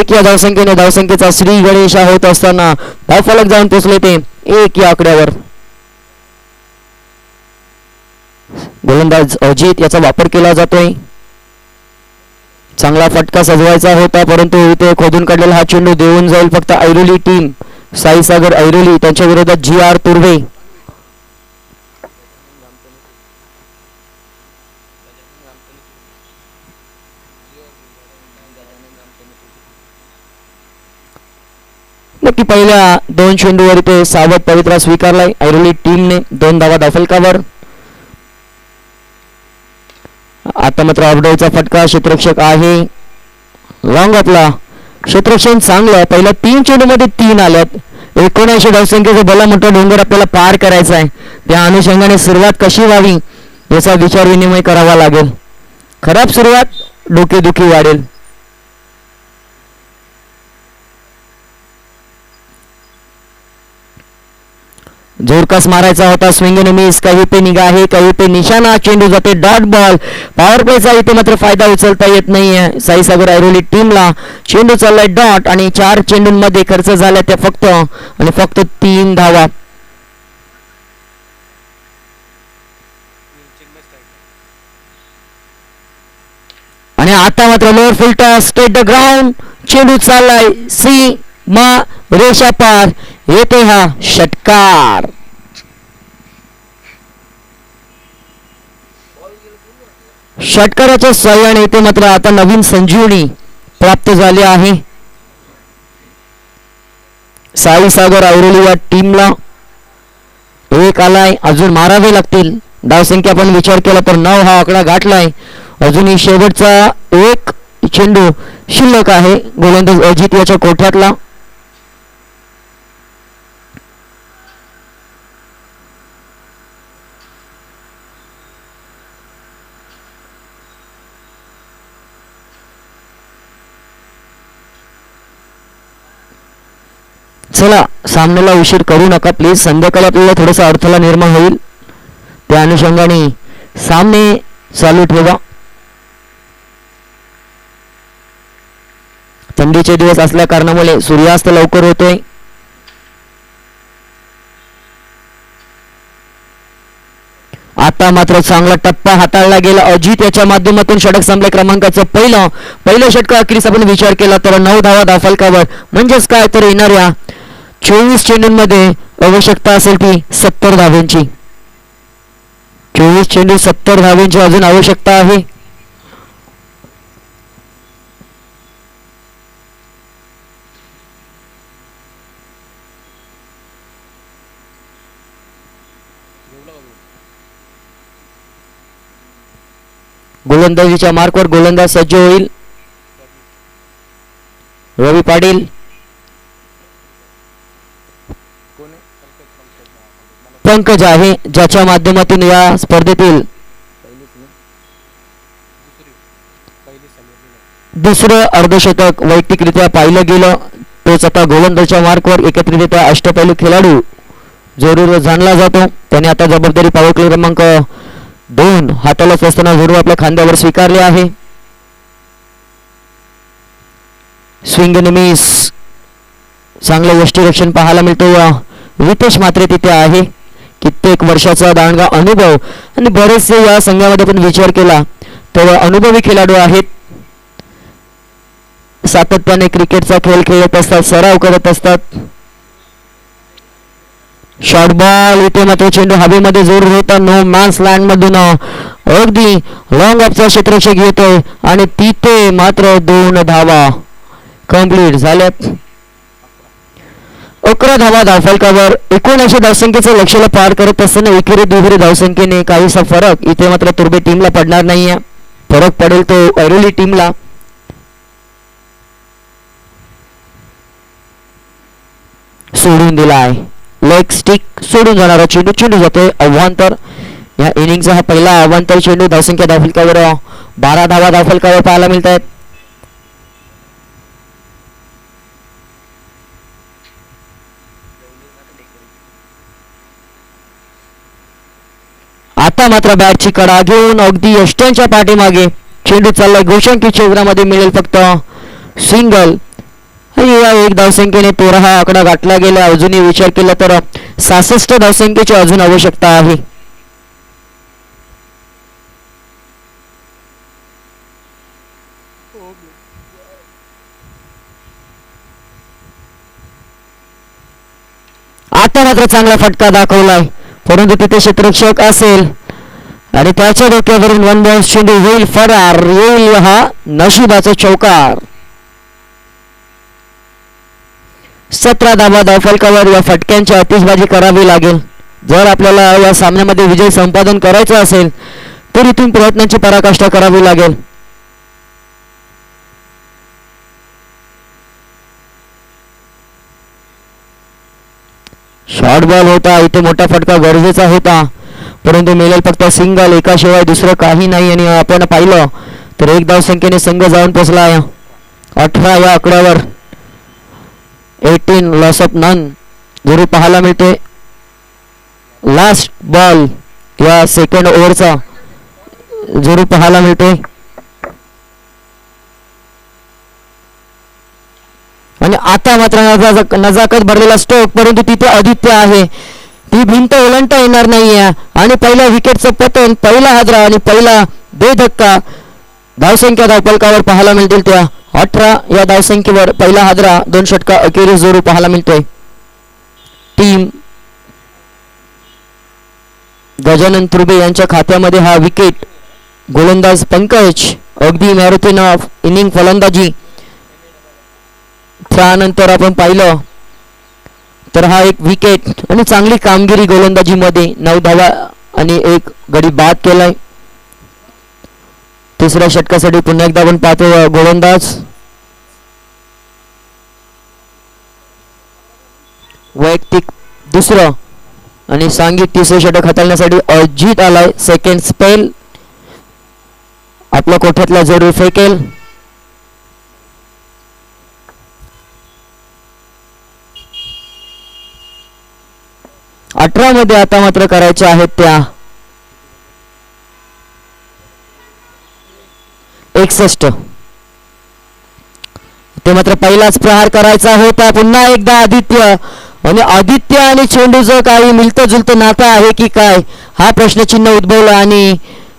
Speaker 2: 1 या धावसंख्येने धावसंख्येचा श्री गणेश होत असताना धावफलक जाऊन पोचले ते 1 या आकड्यावर. गोलंदाज अजित याचा वापर केला जातोय. चांगला फटका सजवायचा होता परंतु इथे खोदून काढलेला हा चेंडू देऊन जाईल फक्त ऐरोली टीम. साईसागर ऐरोली त्यांच्या विरोधात GR तुर्वे. नक्की पहिल्या 2 चेंडूवर इथे सावध पवित्रा स्वीकारलाय ऐरोली टीमने. 2 धावा धावफलकावर. आता मात्र ऑफडाईचा फटका. क्षेत्ररक्षक आहे लॉंग. आपला क्षेत्ररक्षण चांगलं. पहिल्या 3 चेंडूमध्ये 3 आल्यात. 79 धावसंख्येचा भला मोठा डोंगर आपल्याला पार करायचा आहे. त्या अनुषंगाने सुरुवात कशी व्हावी याचा विचार विनिमय करावा लागेल. खराब सुरुवात डोकेदुखी वाढेल. जोरकस मारायचा होता. स्विंग आणि मिस. काही पे निगाहे काही पे निशाणा. चेंडू जाते डॉट बॉल. पॉवर प्लेचा इथे मात्र फायदा उचलता येत नाहीये साईसागर ऐरोली टीमला. चेंडू चाललाय डॉट आणि 4 चेंडूंमध्ये खर्च झाल्या त्या फक्त 3 धावा. आणि आता मात्र lower filter straight the ground. चेंडू चाललाय सीमा रेषा पार. येतो हा षटकार. षटकाराच्या सहाय्याने इथे मात्र आता नवीन संजीवनी प्राप्त झाली आहे साईसागर ऐरोली या टीमला. एक आलाय, अजून मारावे लागतील. धावसंख्या आपण विचार केला तर 9 हा आकडा गाठलाय. अजूनही शेवटचा एक चेंडू शिल्लक आहे गोलंदाज अजित याच्या कोठ्यातला. चला, सामन्याला उशीर करू नका प्लीज. संध्याकाळी आपल्याला थोडासा अडथळा निर्माण होईल, त्या अनुषंगाने सामने चालू ठेवा. थंडीचे दिवस असल्या कारणामुळे सूर्यास्त लवकर होतोय. आता मात्र चांगला टप्पा हाताळला गेला. अजित याच्या माध्यमातून षटक संपल्या क्रमांकाचं पहिलं षटक अखेरीस आपण विचार केला तर 9 धावा धावफलकावर. म्हणजेच काय तर येणाऱ्या 24 चेंडूंमध्ये आवश्यकता असेल ती 70 धावांची. 24 चेंडू 70 धावांची अजून आवश्यकता आहे. गोलंदाजीच्या मार्कवर गोलंदाज सज्ज होईल. रवी पाटील, पंकज आहे ज्याच्या माध्यमातून या स्पर्धेतील दुसरं अर्धशतक वैयक्तिकरित्या पाहिलं गेलं. तोच आता गोलंदाजच्या मार्कवर एकत्रितरित्या अष्टपैलू खेळाडू जरूर जाणला जातो. त्याने आता जबाबदारी पॉवर प्ले क्रमांक 2 हाताला असताना जरूर आपल्या खांद्यावर स्वीकारले आहे. स्विंग आणि मिस, चांगलं यष्टीरक्षण पाहायला मिळतो. रितेश मात्रे तिथे आहे, कित्येक वर्षाचा दांडगा अनुभव आणि बरेचसे या संघामध्ये पण विचार केला तर अनुभवी खेळाडू आहेत. सातत्याने क्रिकेटचा खेळ खेळत असतात, सराव करत असतात. शॉर्ट बॉल, इथे मात्र चेंडू हवेमध्ये जोर होता. नो मॅन्स लँड मधून अगदी लॉंग ऑफचा क्षेत्ररक्षक येतोय आणि तिथे मात्र 2 धावा कंप्लीट झाल्यात. 11 धावा धावफलकावर. 79 धावसंख्येचं लक्ष्याला पार करत असताना एकेरी दुहेरी धावसंख्येने काहीसा फरक इथे मात्र तुर्बे टीमला पडणार नाहीये. फरक पडेल तो ऐरोली टीमला. सोडून दिला आहे. लेग स्टिक सोडून जाणारा चेंडू जातोय अव्हांतर. या इनिंगचा हा पहिला अव्हांतर चेंडू. धावसंख्या धावफलकावर 12 धावा धावफलकावर पाहायला मिळत आहेत. आता मात्र बॅटची कडा घेऊन अगदी यष्ट्यांच्या पाठीमागे चेंडू चाललाय. गोशांकी क्षेत्रामध्ये मिळेल फक्त सिंगल. या एक धावसंख्येने 13 हा आकडा गाठला गेला. अजूनही विचार केला तर 66 धावसंख्येची अजून आवश्यकता आहे. आता मात्र चांगला फटका दाखवलाय, परंतु तिथे क्षेत्ररक्षक असेल आणि त्याच्या डोक्यावरून 1 बाउन्स चेंडू होईल फरार. येईल हा नशिबाचा चौकार. 17 धावा धावफलकावर. या फटक्यांची आतिषबाजी करावी लागेल जर आपल्याला या सामन्यामध्ये विजय संपादन करायचा असेल तर इथून प्रयत्नांची पराकाष्ठा करावी लागेल. शॉर्ट बॉल होता, इथे मोठा फटका गरजेचा होता, परंतु मिळेल फक्त सिंगल. एकाशिवाय दुसरं काही नाही. आणि आपण पाहिलं तर एक धावसंख्येने संघ जाऊन पोहोचला 18 या आकड्यावर. 18 लॉस ऑफ नन जरूर पाहायला मिळते. लास्ट बॉल या सेकंड ओव्हरचा जरूर पाहायला मिळते. आणि आता मात्र नजाकत भरलेला स्टोक, परंतु तिथे आदित्य आहे. ती भिंत ओलांडता येणार नाहीये. आणि पहिल्या विकेटचं पतन, पहिला हादरा आणि पहिला बेधक्का धावसंख्या धावफलकावर पाहायला मिळतील त्या 18 या धावसंख्येवर पहिला हादरा. 2 षटका अखेरीस जोरू पाहायला मिळतोय. टीम गजानन तुर्बे यांच्या खात्यामध्ये हा विकेट. गोलंदाज पंकज अगदी मॅरेथॉन ऑफ इनिंग फलंदाजी. त्यानंतर आपण पाहिलं तर हा एक विकेट आणि चांगली कामगिरी गोलंदाजीमध्ये 9 धावा आणि एक गडी बाद केलाय. तिसऱ्या षटकासाठी पुन्हा एकदा आपण पाहतो गोलंदाज वैयक्तिक दुसरं आणि सांघिक तिसरे षटक हाताळण्यासाठी अजित आलाय. सेकंड स्पेल आपल्या कोठ्यातला जरूर फेकेल. अठरा मध्ये आता मात्र करायच्या आहेत त्या 61. ते मात्र पहिलाच प्रहार करायचा होता. पुन्हा एकदा आदित्य आणि चेंडूचं काही मिळतं जुलतं नातं आहे की काय हा प्रश्नचिन्ह उद्भवला आणि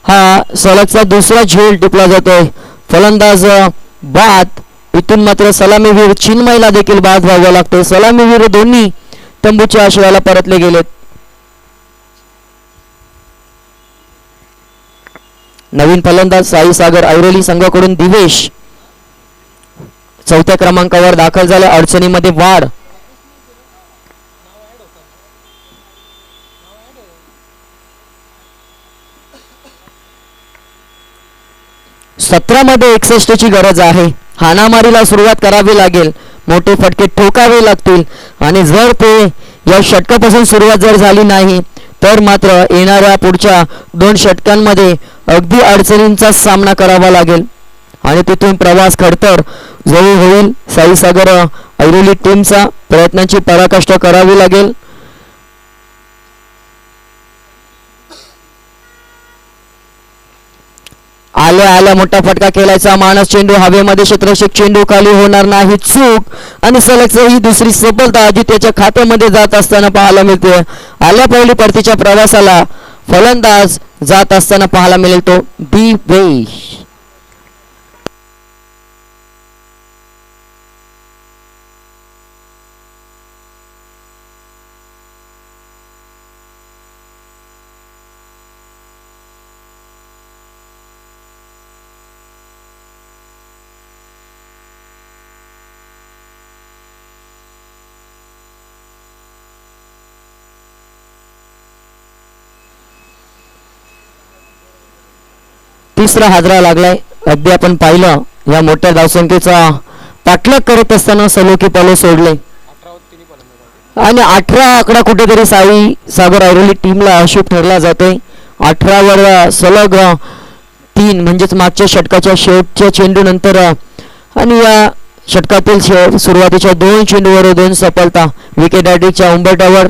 Speaker 2: हा सलगचा दुसरा झेल टिपला जातोय. फलंदाज बाद. इथून मात्र सलामीवीर चिन्मयला देखील बाद व्हावं लागतंय. सलामीवीर दोन्ही तंबूच्या आश्रयाला परतले गेलेत. नवीन फलंदाज साई सागर ऐरोली संघाकडून दिवेश चौथ्या क्रमांकावर दाखल झाले. अडचणीमध्ये वाढ. मध्ये 61 ची गरज आहे. हाणामारीला सुरुवात करावी लागेल. मोठे फटके ठोकावे लागतील आणि जर ते या षटकापासून सुरुवात जर झाली नाही तर मात्र येणाऱ्या पुढच्या 2 षटकांमध्ये अगदी अडचणींचा सामना करावा लागेल आणि तिथून प्रवास खडतर जवळ होईल. साईसागर ऐरोली टीमचा प्रयत्नांची पराकाष्ठा करावी लागेल. आल्या मोठा फटका केलायचा मानस. चेंडू हवेमध्ये क्षेत्ररक्षक चेंडू खाली होणार नाही. चूक आणि सलग ही दुसरी सफलता आदित्यच्या खात्यामध्ये जात असताना पाहायला मिळते. आल्या पहिली परतीच्या प्रवासाला फलंदाज जात असताना पाहायला मिळेल तो दिवेश. तिसरा हादरा लागलाय. अगदी आपण पाहिलं या मोठ्या धावसंख्येचा पाठलाग करत असताना सलोकी पलो सोडले आणि 18 आकडा कुठेतरी साई सागर ऐरोली टीमला अशुभ ठरला जातोय. 18 वर सलग 3 म्हणजेच मागच्या षटकाच्या शेवटच्या चेंडू नंतर आणि या षटकातील सुरुवातीच्या 2 चेंडूवर 2 सफलता. विकेट हॅट्रिकच्या उंबरठ्यावर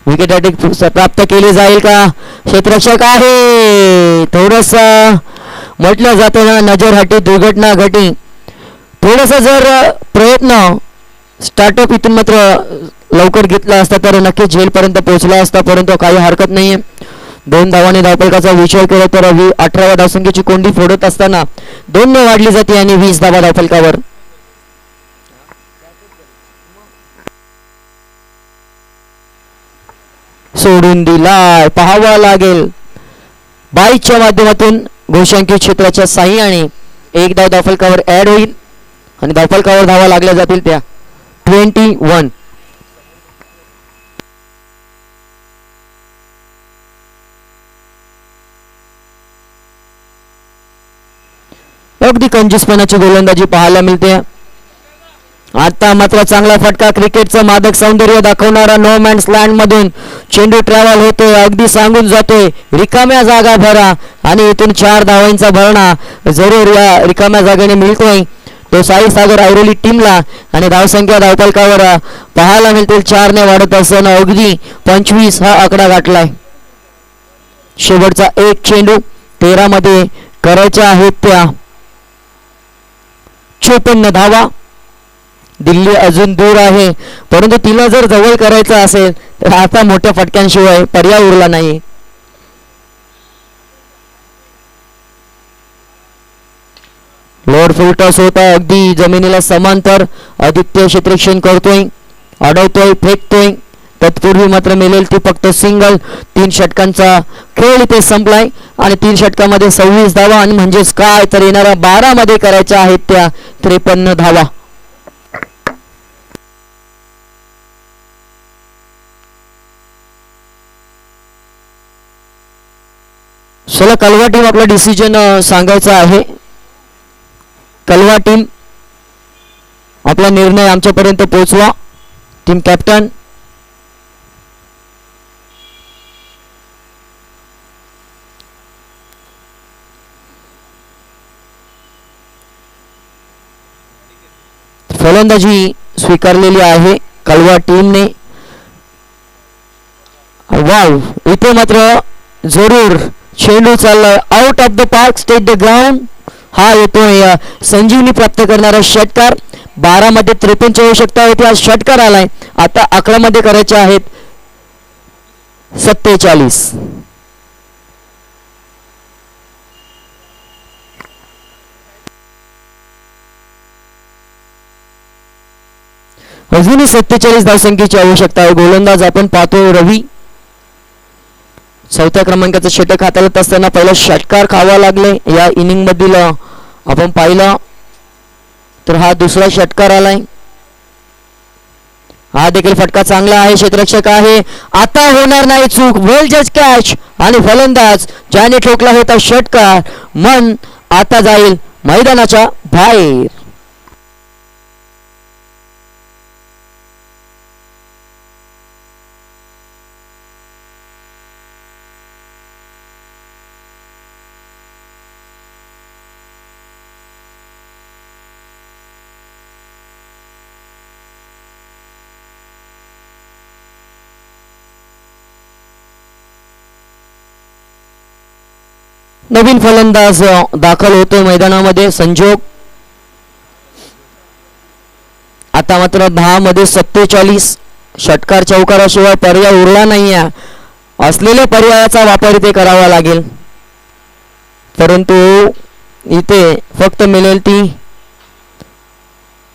Speaker 2: विकेट हॅट्रिक प्राप्त केली जाईल का? क्षेत्ररक्षक आहे. थोडस म्हटलं जातं ना नजर हटी दुर्घटना घटी. थोडासा जर प्रयत्न स्टार्टअप इथून मात्र लवकर घेतला असता तर नक्कीच झेलपर्यंत पोहोचला असता, परंतु काही हरकत नाहीये. 2 धावांनी धावफलकाचा विचार केला तर 18व्या धावसंख्येची कोंडी फोडत असताना 2 ने वाढली जाते आणि 20 धावा धावफलकावर. सोडून दिलाय पाहावा लागेल. 22च्या माध्यमातून घोषांकित क्षेत्राच्या साह्याने 1 धाव धावफलकावर ऍड होईल आणि धावफलकावर धावा लागल्या जातील त्या 21. अगदी कंजूसपणाची गोलंदाजी पाहायला मिळते. आता मात्र चांगला फटका. क्रिकेटचं मादक सौंदर्य दाखवणारा नो मॅन्स लँड मधून चेंडू ट्रॅव्हल होतोय. अगदी सांगून जातोय रिकाम्या जागा भरा आणि इथून 4 धावांचा भरणा जरूर या रिकाम्या जागेने मिळतोय तो साई सागर ऐरोली टीमला आणि धावसंख्या धावफलकावर पाहायला मिळतील 4 ने वाढत असताना अगदी 25 हा आकडा गाठलाय. शेवटचा 1 चेंडू 13 मध्ये करायच्या आहेत त्या 54 धावा. दिल्ली अजून दूर आहे, परंतु तिला जर जवळ करायचं असेल तर आता मोठ्या फटक्यांशिवाय पर्याय उरला नाही. लोअर फुल टॉस होता अगदी जमिनीला समांतर. आदित्य क्षेत्ररक्षण करतोय, अडवतोय, फेकतोय. तत्पूर्वी मात्र मिळेल ती फक्त सिंगल. 3 षटकांचा खेळ इथे संपलाय आणि 3 षटकामध्ये 26 धावा आणि म्हणजेच काय तर येणाऱ्या 12 मध्ये करायच्या आहेत त्या 53 धावा. चला कलवा टीम आपला डिसिजन सांगायचा आहे. कलवा टीम आपला निर्णय आमच्यापर्यंत पोहोचवा. टीम कॅप्टन फलंदाजी स्वीकारलेली आहे कलवा टीमने. वाव, इथे मात्र जरूर चेंडू चाललाय out of the park, state the ground. हा येतोय संजीवनी प्राप्त करणारा षटकार. 12 मध्ये 53 आवश्यकता होती, हा षटकार आलाय. आता 11 मध्ये करायचे आहेत 47. अजूनही 47 धावसंख्येची आवश्यकता आहे. गोलंदाज आपण पाहतोय रवी. चौथ्या क्रमांकाचं षटक हाताळत असताना पहिला षटकार खावा लागले या इनिंग मधील आपण पाहिलं तर हा दुसरा षटकार आलाय. हा देखील फटका चांगला आहे, क्षेत्ररक्षक आहे. आता होणार नाही चूक, वेल जज कॅच आणि फलंदाज ज्याने ठोकला होता षटकार मन आता जाईल मैदानाच्या बाहेर. नवीन फलंदाज दाखल होतोय मैदानामध्ये संजोग. आता मात्र 10 मध्ये 47. षटकार चौकाराशिवाय पर्याय उरला नाहीये. असलेल्या पर्यायाचा वापर इथे करावा लागेल, परंतु इथे फक्त मिळेल ती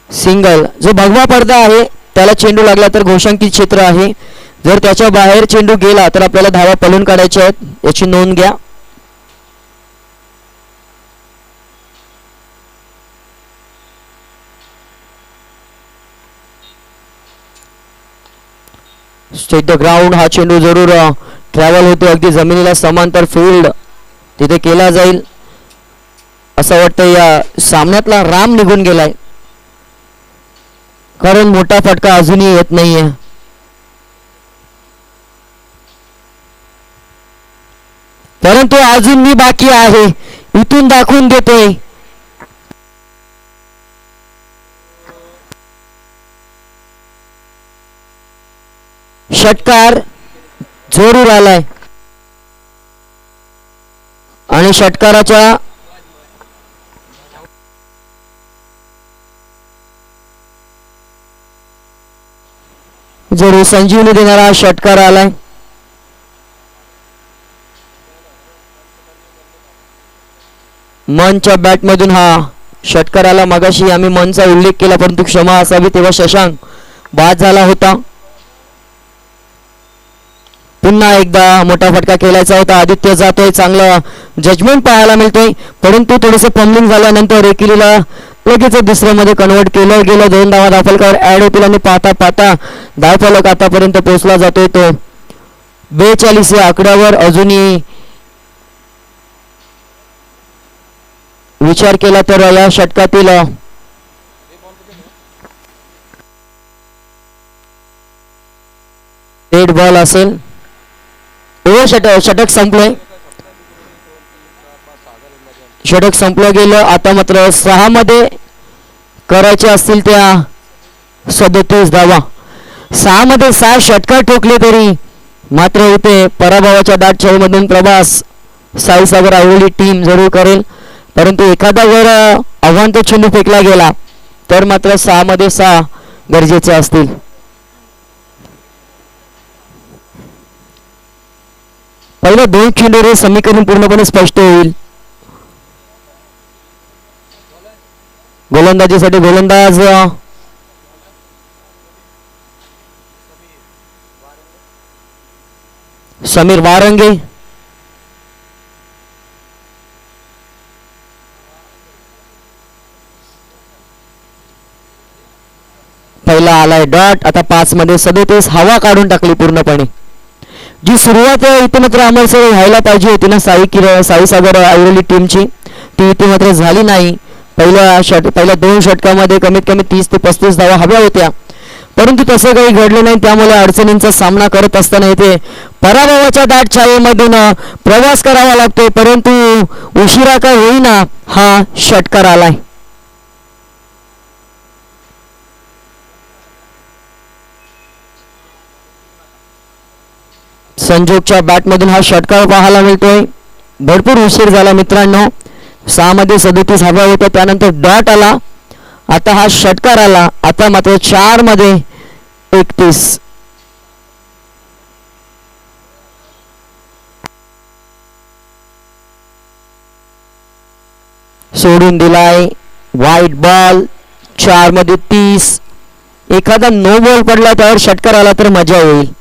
Speaker 2: सिंगल. जो भगवा पडदा आहे त्याला चेंडू लागला तर घोषांकित क्षेत्र आहे. जर त्याच्या बाहेर चेंडू गेला तर आपल्याला धावा पळून काढायच्या आहेत, याची नोंद घ्या. State the ground. हा चेंडू जरूर ट्रॅव्हल होतो अगदी जमिनीला समांतर फील्ड तिथे केला जाईल असं वाटतं. या सामन्यातला राम निघून गेलाय, कारण मोठा फटका अजूनही येत नाहीये. परंतु अजून मी बाकी आहे, इथून दाखवून देतोय. षटकार जरूर आलाय आणि षटकाराच्या जरूर संजीवनी देणारा षटकार आलाय. मनच्या बॅट मधून हा षटकार आला. मगाशी आम्ही मनचा उल्लेख केला, परंतु क्षमा असावी तेव्हा शशांक बाद झाला होता. पुन्हा एकदा मोठा फटका खेळायचा होता. आदित्य जातोय, चांगलं जजमेंट पाहायला मिळतोय, परंतु थोडंसं पंबिंग झाल्यानंतर एकिलीला लगेच दुसऱ्यामध्ये कन्वर्ट केलं गेलं. 2 धावा धावफलकावर ऍड होतील आणि पाहता पाहता धावफलक आतापर्यंत पोहोचला जातोय तो 42 या आकड्यावर. अजूनही विचार केला तर या षटकातील डेड बॉल असेल. षटक संपलंय, षटक संपलं गेलं. आता मात्र 6 मध्ये करायचे असतील त्या 37 धावा. 6 मध्ये 6 षटकार ठोकले तरी मात्र इथे पराभवाच्या दाट छायेमधून प्रवास साईसागर आवळी टीम जरूर करेल, परंतु एखादा जर आव्हान चेंडू फेकला गेला तर मात्र 6 मध्ये 6 गरजेचे असतील. पहिल्या 2 चेंडूवर समीकरण पूर्णपणे स्पष्ट होईल. गोलंदाजीसाठी गोलंदाज समीर वारंगे. पहिला आलाय डॉट. आता 5 मध्ये 37. हवा काढून टाकली पूर्णपणे. जी सुरुवात इथे मात्र आम्हाला सर व्हायला पाहिजे होती ना साई सागर ऐरोली टीमची, ती इथे मात्र झाली नाही. पहिल्या 2 षटकामध्ये कमीत कमी 30 ते 35 धावा हव्या होत्या, परंतु तसं काही घडलं नाही. त्यामुळे अडचणींचा सामना करत असताना इथे पराभवाच्या दाट छायेमधून प्रवास करावा लागतोय, परंतु उशिरा काय होईना हा षटकार आलाय. संजोगच्या बॅटमधून हा षटकार पाहायला मिळतोय. भरपूर उशीर झाला मित्रांनो. 6 मध्ये 37 हव्या होत्या, त्यानंतर डॉट आला, आता हा षटकार आला. आता मात्र 4 मध्ये 31. सोडून दिलाय वाईट बॉल. 4 मध्ये 30. एखादा नो बॉल पडला त्यावर षटकार आला तर मजा येईल,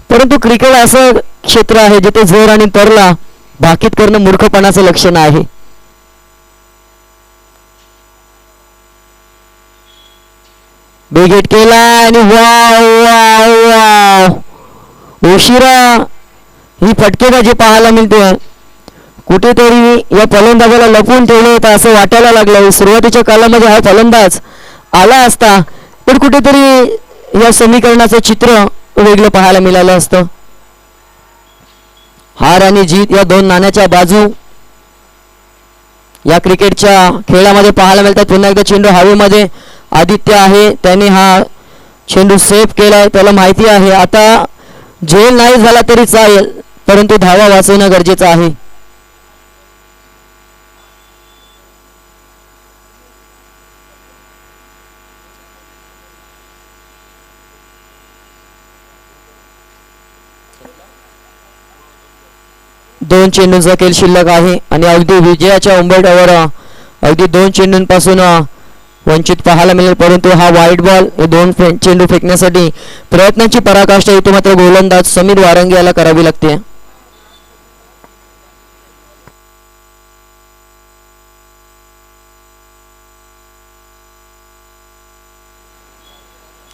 Speaker 2: परंतु क्रिकेट असं क्षेत्र आहे जिथे जोर आणि तरला भाकीत करणं मूर्खपणाचं लक्षण आहे. बेगेट केला आणि वाव वाव वाव, उशिरा ही फटकेबाजी पाहायला मिळते. कुठेतरी या फलंदाजाला लपवून ठेवलं होतं असं वाटायला लागलं. सुरुवातीच्या कालामध्ये हा फलंदाज आला असता तर कुठेतरी या समीकरणाचं चित्र वेगळं पाहायला मिळालं असतं. हार आणि जीत या 2 नाण्याच्या बाजू या क्रिकेटच्या खेळामध्ये पाहायला मिळतात. पुन्हा एकदा चेंडू हवेमध्ये. आदित्य आहे, त्याने हा चेंडू सेव्ह केलाय, त्याला माहिती आहे आता झेल नाही झाला तरी चालेल, परंतु धावा वाचवणं गरजेचं आहे. दोन चेंडूंचा खेळ शिल्लक आहे आणि अगदी विजयाच्या उंबरठ्यावर अगदी 2 चेंडूंपासून वंचित पाहायला मिळेल, परंतु हा वाईट बॉल हे 2 चेंडू फेकण्यासाठी प्रयत्नांची पराकाष्ठा इथे मात्र गोलंदाज समीर वारंगी याला करावी लागते.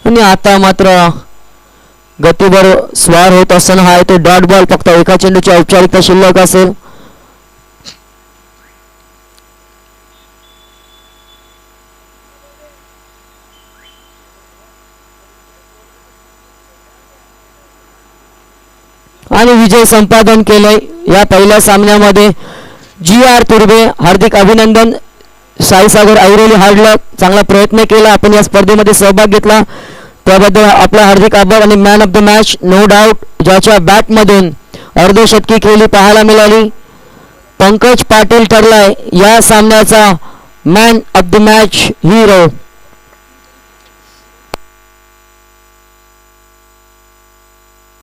Speaker 2: आणि आता मात्र गतीवर स्वार होत असताना हा तो डॉट बॉल फक्त एका चेंडूची औपचारिकता शिल्लक असेल. आणि विजय संपादन केलंय या पहिल्या सामन्यामध्ये GR तुर्बे. हार्दिक अभिनंदन. साईसागर ऐरोली हारलं, चांगला प्रयत्न केला, आपण या स्पर्धेमध्ये सहभाग घेतला त्याबद्दल आपला हार्दिक आभार. आणि man of the match no doubt ज्याच्या बॅटमधून अर्धशतकी खेळी पाहायला मिळाली, पंकज पाटील ठरलाय या सामन्याचा man of the match hero.